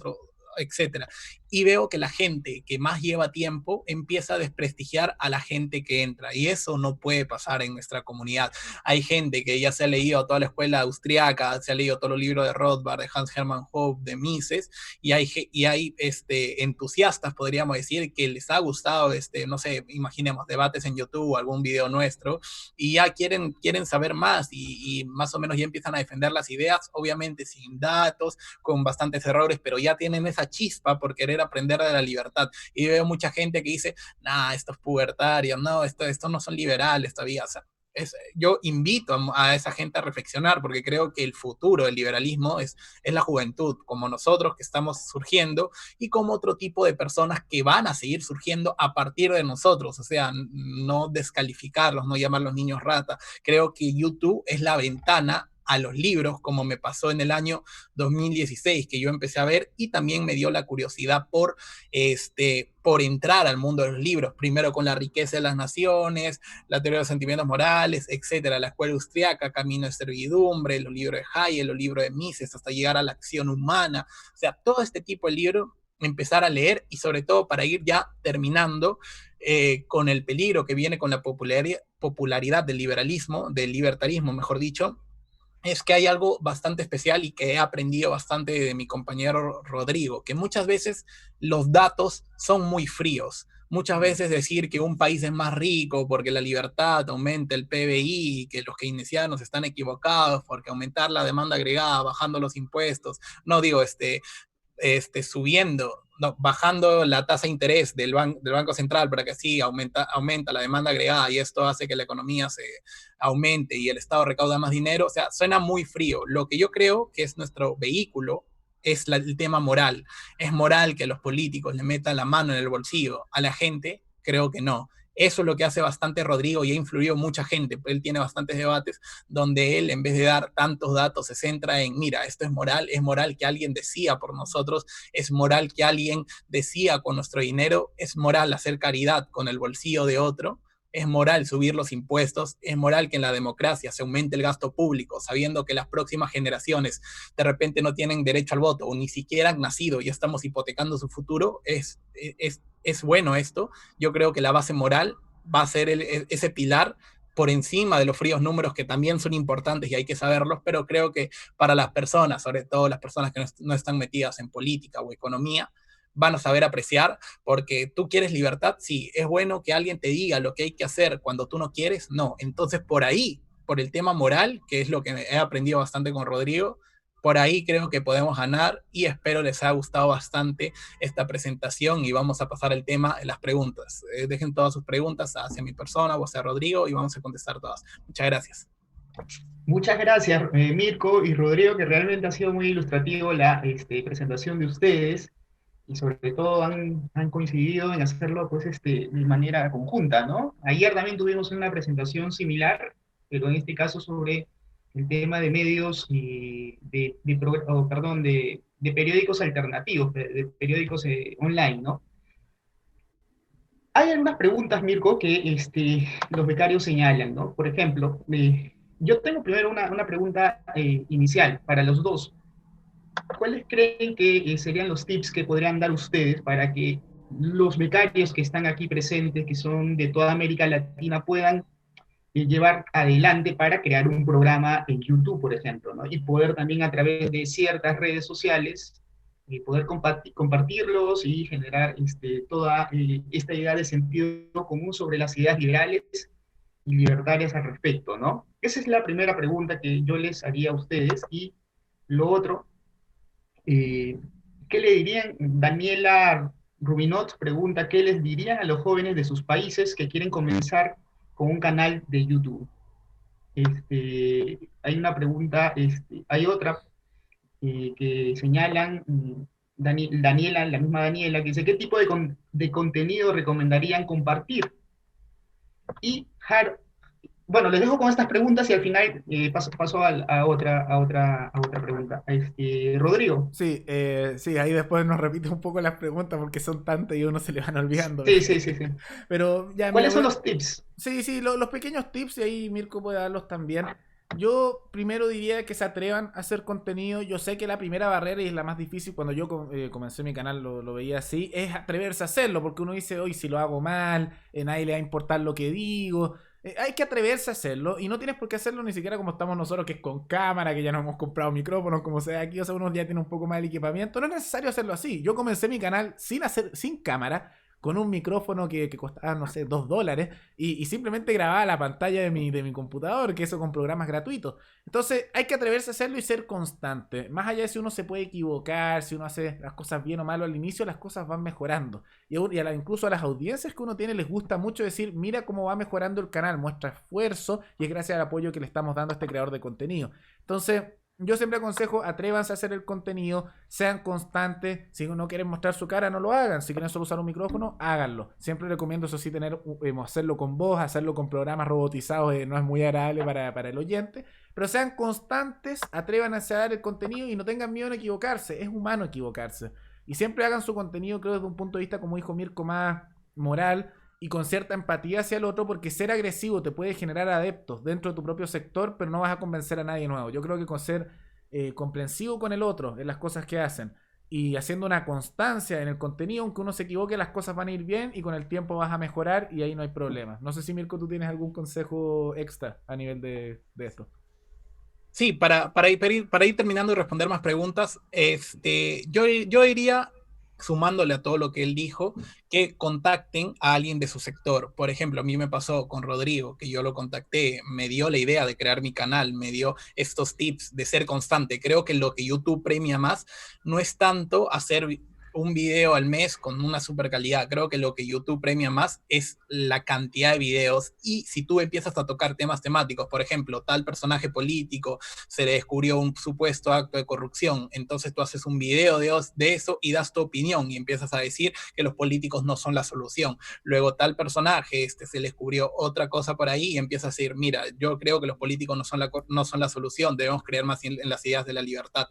Speaker 2: etcétera. Y veo que la gente que más lleva tiempo empieza a desprestigiar a la gente que entra. Y eso no puede pasar en nuestra comunidad. Hay gente que ya se ha leído toda la escuela austriaca, se ha leído todos los libros de Rothbard, de Hans Hermann Hoppe, de Mises, y hay entusiastas, podríamos decir, que les ha gustado, no sé, imaginemos debates en YouTube o algún video nuestro, y ya quieren saber más y más o menos ya empiezan a defender las ideas, obviamente sin datos, con bastantes errores, pero ya tienen esa chispa por querer aprender de la libertad. Y veo mucha gente que dice, nah, estos pubertarios, no, esto no son liberales todavía. O sea, yo invito a esa gente a reflexionar porque creo que el futuro del liberalismo es la juventud, como nosotros que estamos surgiendo y como otro tipo de personas que van a seguir surgiendo a partir de nosotros. O sea, no descalificarlos, no llamarlos niños rata. Creo que YouTube es la ventana a los libros, como me pasó en el año 2016, que yo empecé a ver y también me dio la curiosidad por entrar al mundo de los libros, primero con La riqueza de las naciones, La teoría de los sentimientos morales, etcétera, la escuela austriaca, Camino de servidumbre, los libros de Hayek, los libros de Mises, hasta llegar a la acción humana, o sea, todo este tipo de libros, empezar a leer y sobre todo para ir ya terminando con el peligro que viene con la popularidad del liberalismo, del libertarismo, mejor dicho, es que hay algo bastante especial y que he aprendido bastante de mi compañero Rodrigo, que muchas veces los datos son muy fríos. Muchas veces decir que un país es más rico porque la libertad aumenta el PBI y que los keynesianos están equivocados porque aumentar la demanda agregada, bajando los impuestos, no digo subiendo, no, bajando la tasa de interés del Banco Central para que así aumenta la demanda agregada y esto hace que la economía se aumente y el Estado recauda más dinero, o sea, suena muy frío. Lo que yo creo que es nuestro vehículo es el tema moral. ¿Es moral que los políticos le metan la mano en el bolsillo a la gente? Creo que no. Eso es lo que hace bastante Rodrigo y ha influido mucha gente. Él tiene bastantes debates donde él, en vez de dar tantos datos, se centra en, mira, esto es moral que alguien decía por nosotros, es moral que alguien decía con nuestro dinero, es moral hacer caridad con el bolsillo de otro, es moral subir los impuestos, es moral que en la democracia se aumente el gasto público, sabiendo que las próximas generaciones de repente no tienen derecho al voto o ni siquiera han nacido y estamos hipotecando su futuro, es bueno esto. Yo creo que la base moral va a ser ese pilar por encima de los fríos números que también son importantes y hay que saberlos, pero creo que para las personas, sobre todo las personas que no están metidas en política o economía, van a saber apreciar, porque tú quieres libertad, sí, es bueno que alguien te diga lo que hay que hacer cuando tú no quieres, no, entonces por ahí, por el tema moral, que es lo que he aprendido bastante con Rodrigo, por ahí creo que podemos ganar y espero les haya gustado bastante esta presentación y vamos a pasar al tema de las preguntas. Dejen todas sus preguntas hacia mi persona o hacia Rodrigo y vamos a contestar todas. Muchas gracias.
Speaker 3: Muchas gracias, Mirko y Rodrigo, que realmente ha sido muy ilustrativo la presentación de ustedes y sobre todo han coincidido en hacerlo pues, de manera conjunta, ¿no? Ayer también tuvimos una presentación similar, pero en este caso sobre el tema de medios y de periódicos alternativos, de periódicos online, ¿no? Hay algunas preguntas, Mirko, que los becarios señalan, ¿no? Por ejemplo, yo tengo primero una pregunta inicial para los dos. ¿Cuáles creen que serían los tips que podrían dar ustedes para que los becarios que están aquí presentes, que son de toda América Latina, puedan llevar adelante para crear un programa en YouTube, por ejemplo, ¿no? Y poder también a través de ciertas redes sociales poder compartirlos y generar toda esta idea de sentido común sobre las ideas liberales y libertarias al respecto, ¿no? Esa es la primera pregunta que yo les haría a ustedes. Y lo otro, ¿qué le dirían? Daniela Rubinot pregunta, ¿qué les dirían a los jóvenes de sus países que quieren comenzar con un canal de YouTube? Hay una pregunta, hay otra que señalan, Daniela, la misma Daniela, que dice, ¿qué tipo de contenido recomendarían compartir? Y bueno, les dejo con estas preguntas y al final paso a otra pregunta. Rodrigo.
Speaker 1: Sí, sí, ahí después nos repite un poco las preguntas porque son tantas y a uno se le van olvidando.
Speaker 3: Sí.
Speaker 1: Pero ya,
Speaker 3: ¿Cuáles son los tips?
Speaker 1: Sí, los pequeños tips y ahí Mirko puede darlos también. Yo primero diría que se atrevan a hacer contenido. Yo sé que la primera barrera y es la más difícil cuando yo comencé mi canal, lo veía así, es atreverse a hacerlo, porque uno dice, hoy si lo hago mal, nadie le va a importar lo que digo. Hay que atreverse a hacerlo y no tienes por qué hacerlo ni siquiera como estamos nosotros, que es con cámara, que ya nos hemos comprado micrófonos, como sea aquí, o sea, uno ya tiene un poco más de equipamiento. No es necesario hacerlo así. Yo comencé mi canal sin cámara, con un micrófono que costaba, no sé, $2 y simplemente grababa la pantalla de mi computador, que eso con programas gratuitos. Entonces hay que atreverse a hacerlo y ser constante. Más allá de si uno se puede equivocar, si uno hace las cosas bien o mal al inicio, las cosas van mejorando. Incluso a las audiencias que uno tiene les gusta mucho decir, mira cómo va mejorando el canal, muestra esfuerzo y es gracias al apoyo que le estamos dando a este creador de contenido. Entonces, yo siempre aconsejo, atrévanse a hacer el contenido, sean constantes. Si no quieren mostrar su cara, no lo hagan. Si quieren solo usar un micrófono, háganlo. Siempre recomiendo, eso sí, hacerlo con voz, hacerlo con programas robotizados, no es muy agradable para el oyente. Pero sean constantes, atrévanse a dar el contenido y no tengan miedo en equivocarse. Es humano equivocarse. Y siempre hagan su contenido, creo, desde un punto de vista, como dijo Mirko, más moral y con cierta empatía hacia el otro, porque ser agresivo te puede generar adeptos dentro de tu propio sector, pero no vas a convencer a nadie nuevo. Yo creo que con ser comprensivo con el otro en las cosas que hacen y haciendo una constancia en el contenido, aunque uno se equivoque, las cosas van a ir bien y con el tiempo vas a mejorar y ahí no hay problema. No sé si, Mirko, tú tienes algún consejo extra a nivel de esto.
Speaker 2: Sí, para ir terminando y responder más preguntas, yo iría sumándole a todo lo que él dijo, que contacten a alguien de su sector. Por ejemplo, a mí me pasó con Rodrigo, que yo lo contacté, me dio la idea de crear mi canal, me dio estos tips de ser constante. Creo que lo que YouTube premia más no es tanto hacer un video al mes con una super calidad. Creo que lo que YouTube premia más es la cantidad de videos y si tú empiezas a tocar temas temáticos, por ejemplo, tal personaje político se le descubrió un supuesto acto de corrupción, entonces tú haces un video de eso y das tu opinión y empiezas a decir que los políticos no son la solución. Luego tal personaje se le descubrió otra cosa por ahí y empiezas a decir, mira, yo creo que los políticos no son la solución, debemos creer más en las ideas de la libertad.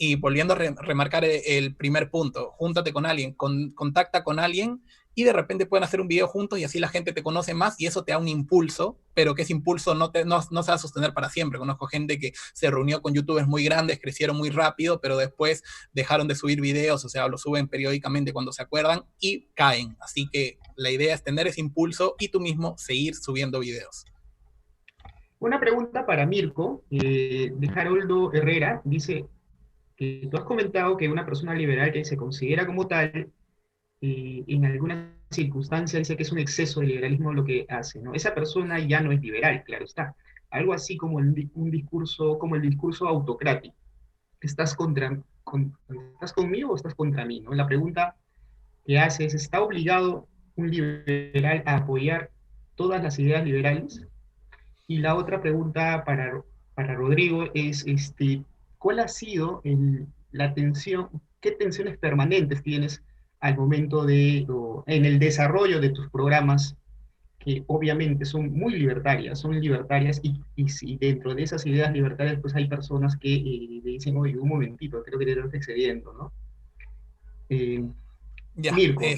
Speaker 2: Y volviendo a remarcar el primer punto, júntate con alguien, contacta con alguien y de repente pueden hacer un video juntos y así la gente te conoce más y eso te da un impulso, pero que ese impulso no se va a sostener para siempre. Conozco gente que se reunió con youtubers muy grandes, crecieron muy rápido, pero después dejaron de subir videos, o sea, lo suben periódicamente cuando se acuerdan y caen. Así que la idea es tener ese impulso y tú mismo seguir subiendo videos.
Speaker 3: Una pregunta para Mirko, de Haroldo Herrera, dice que tú has comentado que una persona liberal que se considera como tal, en algunas circunstancias dice que es un exceso de liberalismo lo que hace, ¿no? Esa persona ya no es liberal, claro está. Algo así como un discurso, como el discurso autocrático. ¿Estás conmigo o estás contra mí? ¿No? La pregunta que hace es, ¿está obligado un liberal a apoyar todas las ideas liberales? Y la otra pregunta para Rodrigo es, ¿cuál ha sido la tensión, qué tensiones permanentes tienes al momento en el desarrollo de tus programas, que obviamente son libertarias y si dentro de esas ideas libertarias pues hay personas que le dicen, oye, un momentito, creo que te estás excediendo, ¿no? Eh,
Speaker 2: Ya,
Speaker 3: Mirko,
Speaker 2: ya,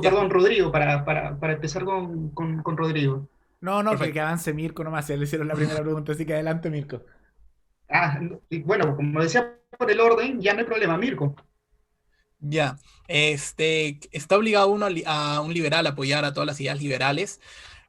Speaker 3: perdón, Rodrigo, para empezar con Rodrigo.
Speaker 1: No, no, que
Speaker 2: perfecto.
Speaker 1: avance Mirko nomás, ya le hicieron la primera pregunta, así que adelante, Mirko.
Speaker 3: Ah, y bueno, como decía por el orden, ya no hay problema, Mirko.
Speaker 2: Ya, está obligado uno a un liberal a apoyar a todas las ideas liberales.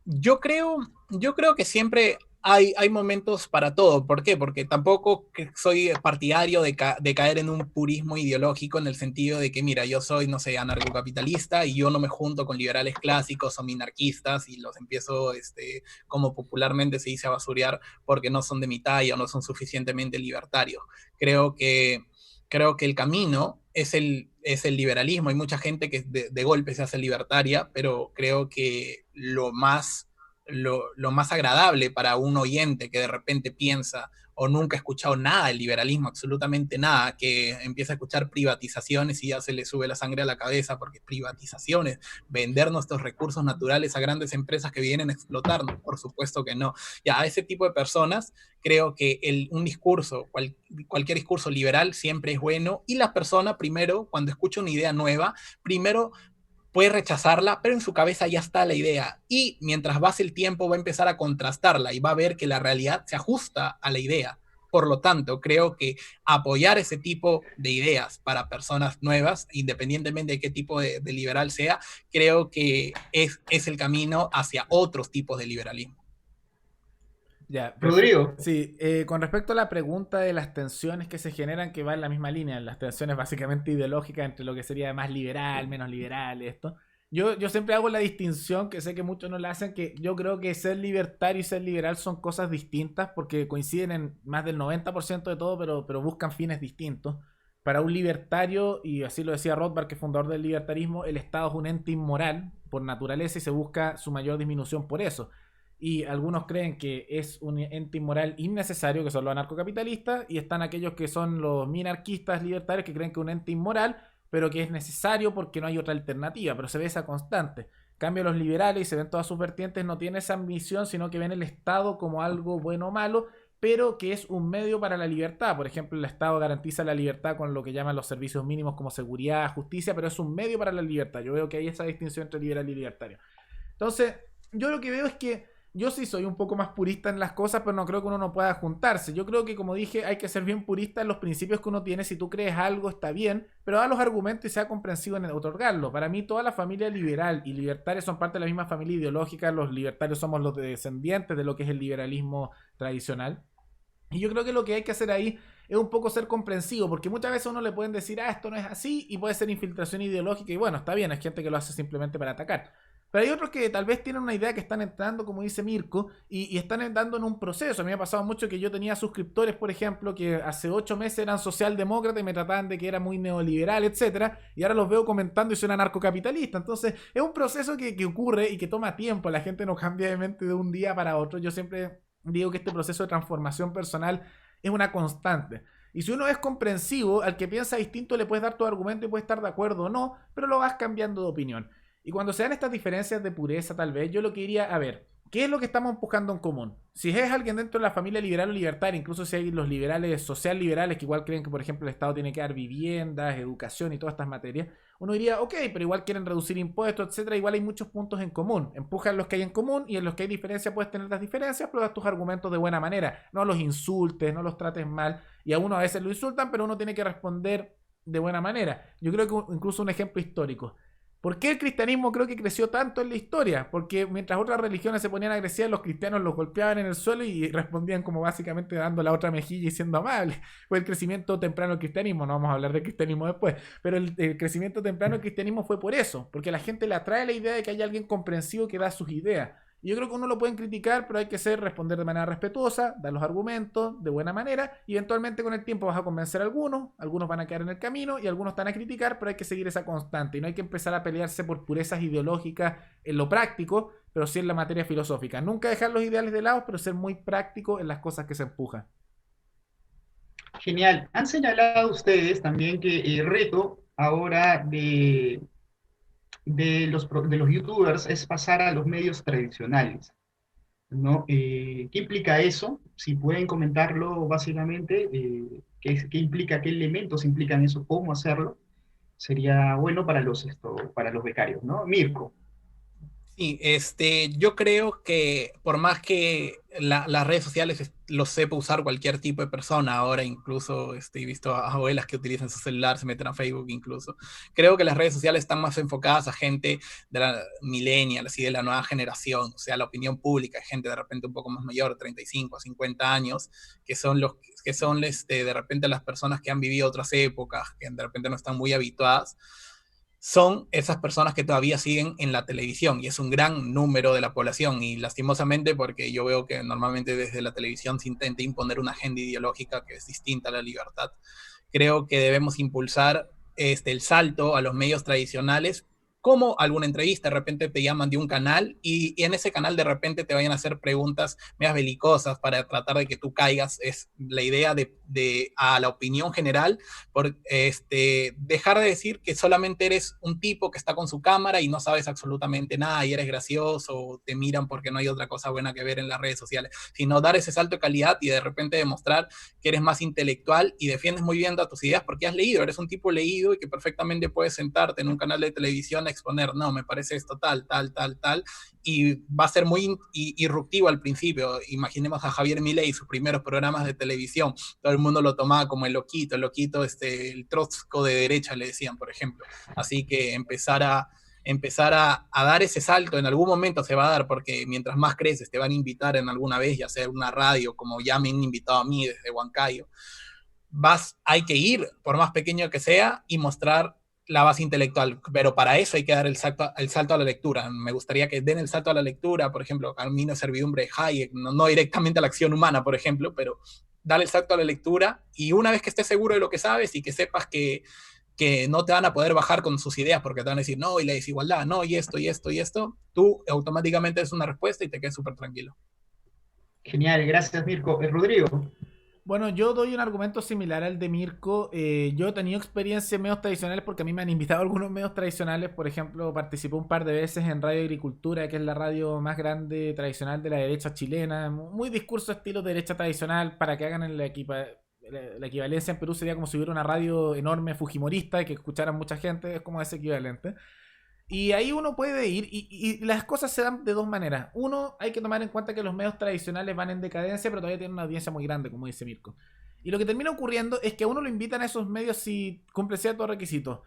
Speaker 2: Yo creo, yo creo que siempre hay momentos para todo. ¿Por qué? Porque tampoco soy partidario de caer en un purismo ideológico en el sentido de que, mira, yo soy, no sé, anarcocapitalista y yo no me junto con liberales clásicos o minarquistas y los empiezo, como popularmente se dice, a basurear porque no son de mi talla o no son suficientemente libertarios. Creo que, creo que el camino es el liberalismo. Hay mucha gente que de golpe se hace libertaria, pero creo que lo más agradable para un oyente que de repente piensa o nunca ha escuchado nada del liberalismo, absolutamente nada, que empieza a escuchar privatizaciones y ya se le sube la sangre a la cabeza, porque privatizaciones, vender nuestros recursos naturales a grandes empresas que vienen a explotarnos, por supuesto que no. Ya a ese tipo de personas creo que un discurso, cualquier discurso liberal siempre es bueno y la persona primero, cuando escucha una idea nueva, primero puede rechazarla, pero en su cabeza ya está la idea. Y mientras pase el tiempo va a empezar a contrastarla y va a ver que la realidad se ajusta a la idea. Por lo tanto, creo que apoyar ese tipo de ideas para personas nuevas, independientemente de qué tipo de liberal sea, creo que es el camino hacia otros tipos de liberalismo.
Speaker 1: Ya, perfecto.
Speaker 3: Rodrigo,
Speaker 1: Sí, con respecto a la pregunta de las tensiones que se generan, que va en la misma línea, las tensiones básicamente ideológicas entre lo que sería más liberal, menos liberal, esto. Yo siempre hago la distinción, que sé que muchos no la hacen, que yo creo que ser libertario y ser liberal son cosas distintas porque coinciden en más del 90% de todo, pero buscan fines distintos. Para un libertario, y así lo decía Rothbard, que es fundador del libertarismo, el Estado es un ente inmoral por naturaleza y se busca su mayor disminución por eso. Y algunos creen que es un ente inmoral innecesario, que son los anarcocapitalistas, y están aquellos que son los minarquistas libertarios que creen que es un ente inmoral, pero que es necesario porque no hay otra alternativa, pero se ve esa constante. En cambio, los liberales, y se ven todas sus vertientes, no tienen esa ambición, sino que ven el Estado como algo bueno o malo, pero que es un medio para la libertad. Por ejemplo, el Estado garantiza la libertad con lo que llaman los servicios mínimos como seguridad, justicia, pero es un medio para la libertad. Yo veo que hay esa distinción entre liberal y libertario. Entonces, yo lo que veo es que yo sí soy un poco más purista en las cosas, pero no creo que uno no pueda juntarse. Yo creo que, como dije, hay que ser bien purista en los principios que uno tiene. Si tú crees algo, está bien, pero da los argumentos y sea comprensivo en otorgarlo. Para mí, toda la familia liberal y libertaria son parte de la misma familia ideológica. Los libertarios somos los descendientes de lo que es el liberalismo tradicional. Y yo creo que lo que hay que hacer ahí es un poco ser comprensivo, porque muchas veces a uno le pueden decir, esto no es así, y puede ser infiltración ideológica, y bueno, está bien, hay gente que lo hace simplemente para atacar. Pero hay otros que tal vez tienen una idea que están entrando, como dice Mirko, y están entrando en un proceso. A mí me ha pasado mucho que yo tenía suscriptores, por ejemplo, que hace 8 meses eran socialdemócratas y me trataban de que era muy neoliberal, etcétera, y ahora los veo comentando y son anarcocapitalistas. Entonces, es un proceso que ocurre y que toma tiempo. La gente no cambia de mente de un día para otro. Yo siempre digo que este proceso de transformación personal es una constante. Y si uno es comprensivo, al que piensa distinto le puedes dar tu argumento y puede estar de acuerdo o no, pero lo vas cambiando de opinión. Y cuando se dan estas diferencias de pureza, tal vez, yo lo que diría, a ver, ¿qué es lo que estamos buscando en común? Si es alguien dentro de la familia liberal o libertaria, incluso si hay los liberales, social liberales, que igual creen que, por ejemplo, el Estado tiene que dar viviendas, educación y todas estas materias, uno diría, ok, pero igual quieren reducir impuestos, etcétera. Igual hay muchos puntos en común. Empujan los que hay en común y en los que hay diferencia puedes tener las diferencias, pero das tus argumentos de buena manera. No los insultes, no los trates mal. Y a uno a veces lo insultan, pero uno tiene que responder de buena manera. Yo creo que incluso un ejemplo histórico. ¿Por qué el cristianismo creo que creció tanto en la historia? Porque mientras otras religiones se ponían agresivas, los cristianos los golpeaban en el suelo y respondían como básicamente dando la otra mejilla y siendo amables. Fue el crecimiento temprano del cristianismo, no vamos a hablar del cristianismo después, pero el crecimiento temprano del cristianismo fue por eso, porque a la gente le atrae la idea de que hay alguien comprensivo que da sus ideas. Y yo creo que uno lo pueden criticar, pero hay que responder de manera respetuosa, dar los argumentos de buena manera, y eventualmente con el tiempo vas a convencer a algunos van a quedar en el camino y algunos están a criticar, pero hay que seguir esa constante y no hay que empezar a pelearse por purezas ideológicas en lo práctico, pero sí en la materia filosófica. Nunca dejar los ideales de lado, pero ser muy práctico en las cosas que se empujan.
Speaker 3: genial. Han señalado ustedes también que el reto ahora de los youtubers es pasar a los medios tradicionales, ¿no? ¿Qué implica eso? Si pueden comentarlo básicamente, ¿qué implica, qué elementos implican eso, cómo hacerlo? Sería bueno para para los becarios, ¿no? Mirko.
Speaker 2: Sí, yo creo que por más que las redes sociales los sepa usar cualquier tipo de persona, ahora incluso he visto a abuelas que utilizan su celular, se meten a Facebook incluso, creo que las redes sociales están más enfocadas a gente de la millennial, así de la nueva generación, o sea, la opinión pública, gente de repente un poco más mayor, 35 a 50 años, que son los que son de repente las personas que han vivido otras épocas, que de repente no están muy habituadas, son esas personas que todavía siguen en la televisión y es un gran número de la población y lastimosamente porque yo veo que normalmente desde la televisión se intenta imponer una agenda ideológica que es distinta a la libertad. Creo que debemos impulsar el salto a los medios tradicionales como alguna entrevista, de repente te llaman de un canal y en ese canal de repente te vayan a hacer preguntas medias belicosas para tratar de que tú caigas, es la idea a la opinión general, por dejar de decir que solamente eres un tipo que está con su cámara y no sabes absolutamente nada y eres gracioso o te miran porque no hay otra cosa buena que ver en las redes sociales, sino dar ese salto de calidad y de repente demostrar que eres más intelectual y defiendes muy bien tus ideas porque has leído, eres un tipo leído y que perfectamente puedes sentarte en un canal de televisión a exponer, no, me parece esto tal, tal, tal, tal, y va a ser muy irruptivo al principio. Imaginemos a Javier Milei y sus primeros programas de televisión, todo el mundo lo tomaba como el loquito, el trotsko de derecha, le decían, por ejemplo. Así que empezar a dar ese salto, en algún momento se va a dar, porque mientras más creces te van a invitar en alguna vez, ya sea una radio, como ya me han invitado a mí desde Huancayo, hay que ir, por más pequeño que sea, y mostrar la base intelectual, pero para eso hay que dar el salto a la lectura. Me gustaría que den el salto a la lectura, por ejemplo, Camino de Servidumbre de Hayek, no directamente a la acción humana, por ejemplo, pero dar el salto a la lectura, y una vez que estés seguro de lo que sabes y que sepas que no te van a poder bajar con sus ideas porque te van a decir, no, y la desigualdad, no, y esto, y esto, y esto, tú automáticamente es una respuesta y te quedas súper tranquilo.
Speaker 3: Genial, gracias Mirko. Rodrigo.
Speaker 1: Bueno, yo doy un argumento similar al de Mirko. Yo he tenido experiencia en medios tradicionales porque a mí me han invitado a algunos medios tradicionales. Por ejemplo, participé un par de veces en Radio Agricultura, que es la radio más grande tradicional de la derecha chilena. Muy discurso estilo derecha tradicional para que hagan la equivalencia en Perú sería como si hubiera una radio enorme fujimorista y que escucharan mucha gente. Es como ese equivalente. Y ahí uno puede ir y las cosas se dan de dos maneras. Uno, hay que tomar en cuenta que los medios tradicionales van en decadencia, pero todavía tienen una audiencia muy grande, como dice Mirko. Y lo que termina ocurriendo es que a uno lo invitan a esos medios si cumple ciertos requisitos.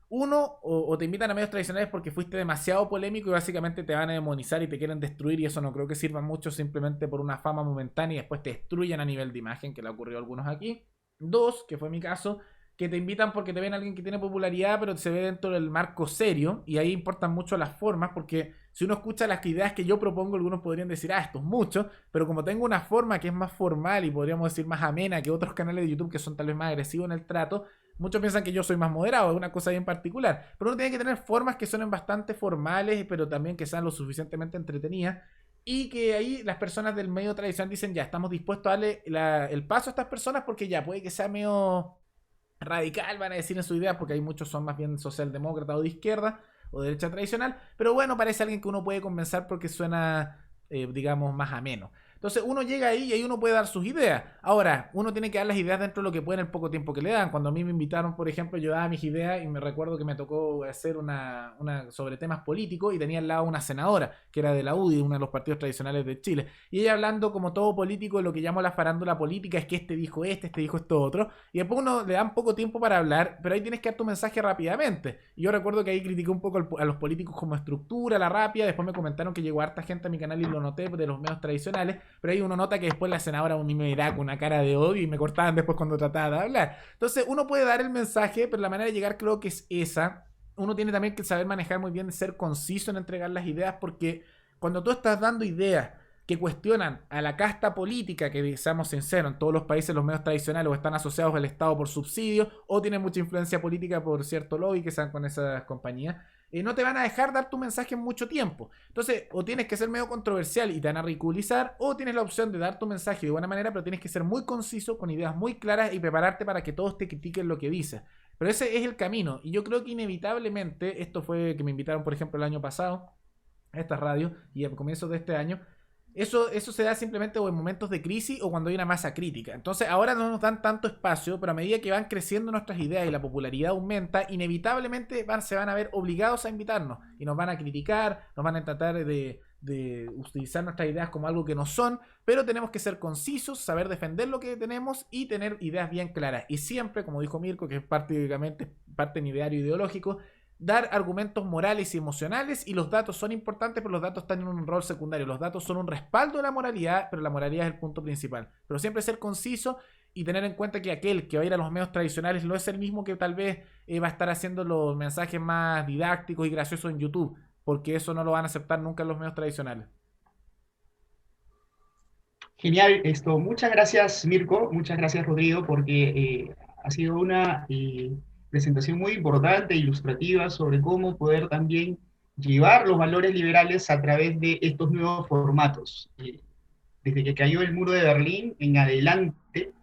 Speaker 1: Uno, o te invitan a medios tradicionales porque fuiste demasiado polémico y básicamente te van a demonizar y te quieren destruir, y eso no creo que sirva mucho, simplemente por una fama momentánea y después te destruyen a nivel de imagen, que le ocurrió a algunos aquí. Dos, que fue mi caso, que te invitan porque te ven a alguien que tiene popularidad, pero se ve dentro del marco serio, y ahí importan mucho las formas, porque si uno escucha las ideas que yo propongo, algunos podrían decir, esto es mucho, pero como tengo una forma que es más formal y podríamos decir más amena que otros canales de YouTube que son tal vez más agresivos en el trato, muchos piensan que yo soy más moderado, es una cosa bien particular, pero uno tiene que tener formas que suenen bastante formales, pero también que sean lo suficientemente entretenidas, y que ahí las personas del medio tradicional dicen, ya, estamos dispuestos a darle el paso a estas personas porque ya puede que sea medio radical, van a decir en su idea, porque hay muchos son más bien socialdemócrata o de izquierda o de derecha tradicional, pero bueno, parece alguien que uno puede convencer porque suena, digamos, más ameno. Entonces uno llega ahí y ahí uno puede dar sus ideas. Ahora, uno tiene que dar las ideas dentro de lo que puede en el poco tiempo que le dan. Cuando a mí me invitaron, por ejemplo, yo daba mis ideas y me recuerdo que me tocó hacer una sobre temas políticos y tenía al lado una senadora que era de la UDI, uno de los partidos tradicionales de Chile. Y ella hablando como todo político de lo que llamo la farándula política, es que este dijo esto otro. Y después uno le dan poco tiempo para hablar, pero ahí tienes que dar tu mensaje rápidamente. Y yo recuerdo que ahí critiqué un poco a los políticos como estructura, la rápida. Después me comentaron que llegó harta gente a mi canal y lo noté de los medios tradicionales. Pero ahí uno nota que después la senadora a mí me miraba con una cara de odio y me cortaban después cuando trataba de hablar. Entonces uno puede dar el mensaje, pero la manera de llegar creo que es esa. Uno tiene también que saber manejar muy bien, ser conciso en entregar las ideas, porque cuando tú estás dando ideas que cuestionan a la casta política, que seamos sinceros, en todos los países los medios tradicionales o están asociados al Estado por subsidio o tienen mucha influencia política por cierto lobby que sean con esas compañías, no te van a dejar dar tu mensaje en mucho tiempo. Entonces, o tienes que ser medio controversial y te van a ridiculizar, o tienes la opción de dar tu mensaje de buena manera, pero tienes que ser muy conciso, con ideas muy claras y prepararte para que todos te critiquen lo que dices. Pero ese es el camino, y yo creo que inevitablemente, esto fue que me invitaron, por ejemplo, el año pasado a esta radio, y a comienzos de este año, eso se da simplemente o en momentos de crisis o cuando hay una masa crítica. Entonces ahora no nos dan tanto espacio, pero a medida que van creciendo nuestras ideas y la popularidad aumenta, inevitablemente se van a ver obligados a invitarnos y nos van a criticar, nos van a tratar de utilizar nuestras ideas como algo que no son, pero tenemos que ser concisos, saber defender lo que tenemos y tener ideas bien claras. Y siempre, como dijo Mirko, que es prácticamente parte de mi ideario ideológico, dar argumentos morales y emocionales, y los datos son importantes, pero los datos están en un rol secundario. Los datos son un respaldo de la moralidad, pero la moralidad es el punto principal. Pero siempre ser conciso y tener en cuenta que aquel que va a ir a los medios tradicionales no es el mismo que tal vez va a estar haciendo los mensajes más didácticos y graciosos en YouTube, porque eso no lo van a aceptar nunca en los medios tradicionales.
Speaker 3: Genial, muchas gracias Mirko, muchas gracias Rodrigo, porque ha sido una presentación muy importante, ilustrativa, sobre cómo poder también llevar los valores liberales a través de estos nuevos formatos. Desde que cayó el muro de Berlín en adelante,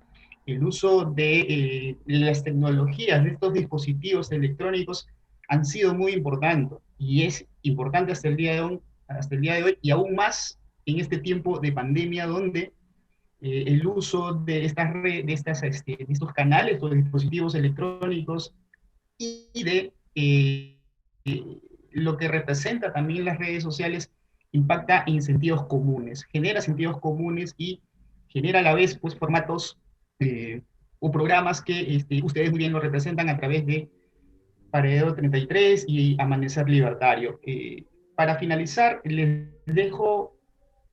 Speaker 3: el uso de las tecnologías, de estos dispositivos electrónicos, han sido muy importantes, y es importante hasta el día de hoy, y aún más en este tiempo de pandemia, donde el uso de estos canales o dispositivos electrónicos y de lo que representa también las redes sociales impacta en sentidos comunes, genera sentidos comunes y genera a la vez pues, formatos o programas que ustedes muy bien lo representan a través de Paredero 33 y Amanecer Libertario. Para finalizar, les dejo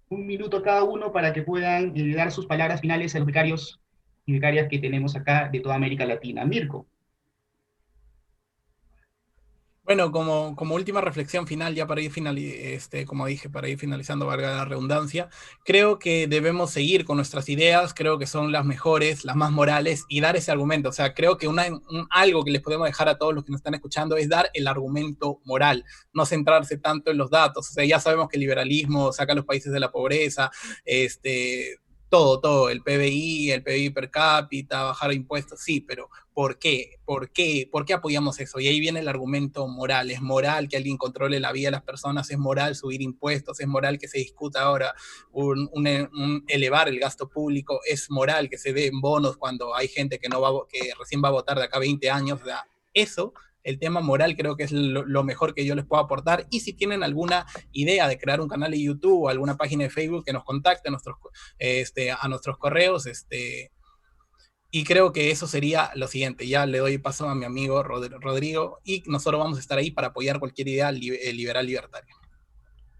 Speaker 3: un minuto a cada uno para que puedan dar sus palabras finales a los becarios y becarias que tenemos acá de toda América Latina. Mirko.
Speaker 2: Bueno, como última reflexión final, ya para ir como dije, para ir finalizando, valga la redundancia, creo que debemos seguir con nuestras ideas, creo que son las mejores, las más morales, y dar ese argumento. O sea, creo que algo que les podemos dejar a todos los que nos están escuchando es dar el argumento moral, no centrarse tanto en los datos. O sea, ya sabemos que el liberalismo saca a los países de la pobreza, todo, el PBI per cápita, bajar impuestos, sí, pero ¿por qué? ¿Por qué apoyamos eso? Y ahí viene el argumento moral. Es moral que alguien controle la vida de las personas, es moral subir impuestos, es moral que se discuta ahora elevar el gasto público, es moral que se den bonos cuando hay gente que recién va a votar de acá a 20 años. O sea, eso, el tema moral, creo que es lo mejor que yo les puedo aportar. Y si tienen alguna idea de crear un canal de YouTube o alguna página de Facebook, que nos contacten a nuestros correos, y creo que eso sería lo siguiente. Ya le doy paso a mi amigo Rodrigo, y nosotros vamos a estar ahí para apoyar cualquier idea liberal libertaria.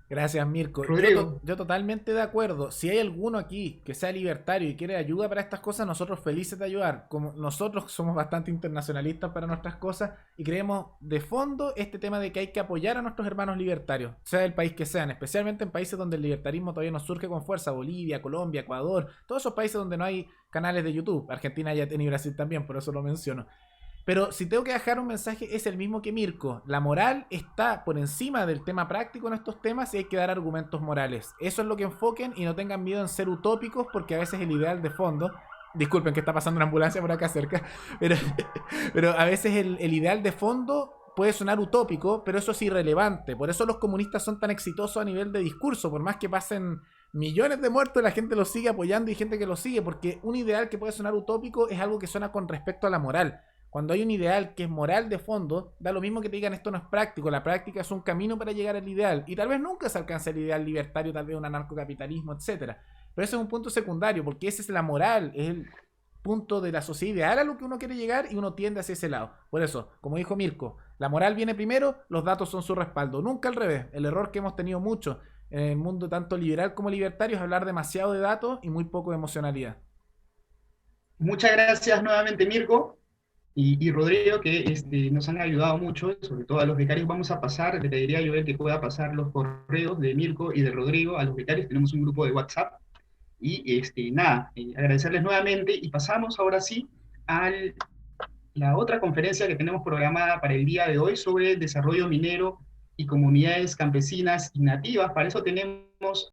Speaker 1: Gracias, Mirko.
Speaker 3: Rodrigo.
Speaker 1: Yo totalmente de acuerdo. Si hay alguno aquí que sea libertario y quiere ayuda para estas cosas, nosotros felices de ayudar. Como nosotros somos bastante internacionalistas para nuestras cosas y creemos de fondo este tema de que hay que apoyar a nuestros hermanos libertarios, sea el país que sean, especialmente en países donde el libertarismo todavía no surge con fuerza, Bolivia, Colombia, Ecuador, todos esos países donde no hay canales de YouTube. Argentina ya tiene y Brasil también, por eso lo menciono. Pero si tengo que dejar un mensaje, es el mismo que Mirko. La moral está por encima del tema práctico en estos temas y hay que dar argumentos morales. Eso es lo que enfoquen y no tengan miedo en ser utópicos, porque a veces el ideal de fondo... Disculpen que está pasando una ambulancia por acá cerca, pero a veces el ideal de fondo puede sonar utópico, pero eso es irrelevante. Por eso los comunistas son tan exitosos a nivel de discurso, por más que pasen millones de muertos, la gente los sigue apoyando y hay gente que los sigue, porque un ideal que puede sonar utópico es algo que suena con respecto a la moral. Cuando hay un ideal que es moral de fondo, da lo mismo que te digan esto no es práctico. La práctica es un camino para llegar al ideal. Y tal vez nunca se alcance el ideal libertario, tal vez un anarcocapitalismo, etc. Pero ese es un punto secundario, porque esa es la moral, es el punto de la sociedad ideal a lo que uno quiere llegar y uno tiende hacia ese lado. Por eso, como dijo Mirko, la moral viene primero, los datos son su respaldo. Nunca al revés. El error que hemos tenido mucho en el mundo tanto liberal como libertario es hablar demasiado de datos y muy poco de emocionalidad.
Speaker 3: Muchas gracias nuevamente, Mirko. Y Rodrigo, que nos han ayudado mucho, sobre todo a los becarios. Vamos a pasar, le pediría yo que pueda pasar los correos de Mirko y de Rodrigo a los becarios. Tenemos un grupo de WhatsApp. Y agradecerles nuevamente. Y pasamos ahora sí a la otra conferencia que tenemos programada para el día de hoy sobre el desarrollo minero y comunidades campesinas y nativas. Para eso tenemos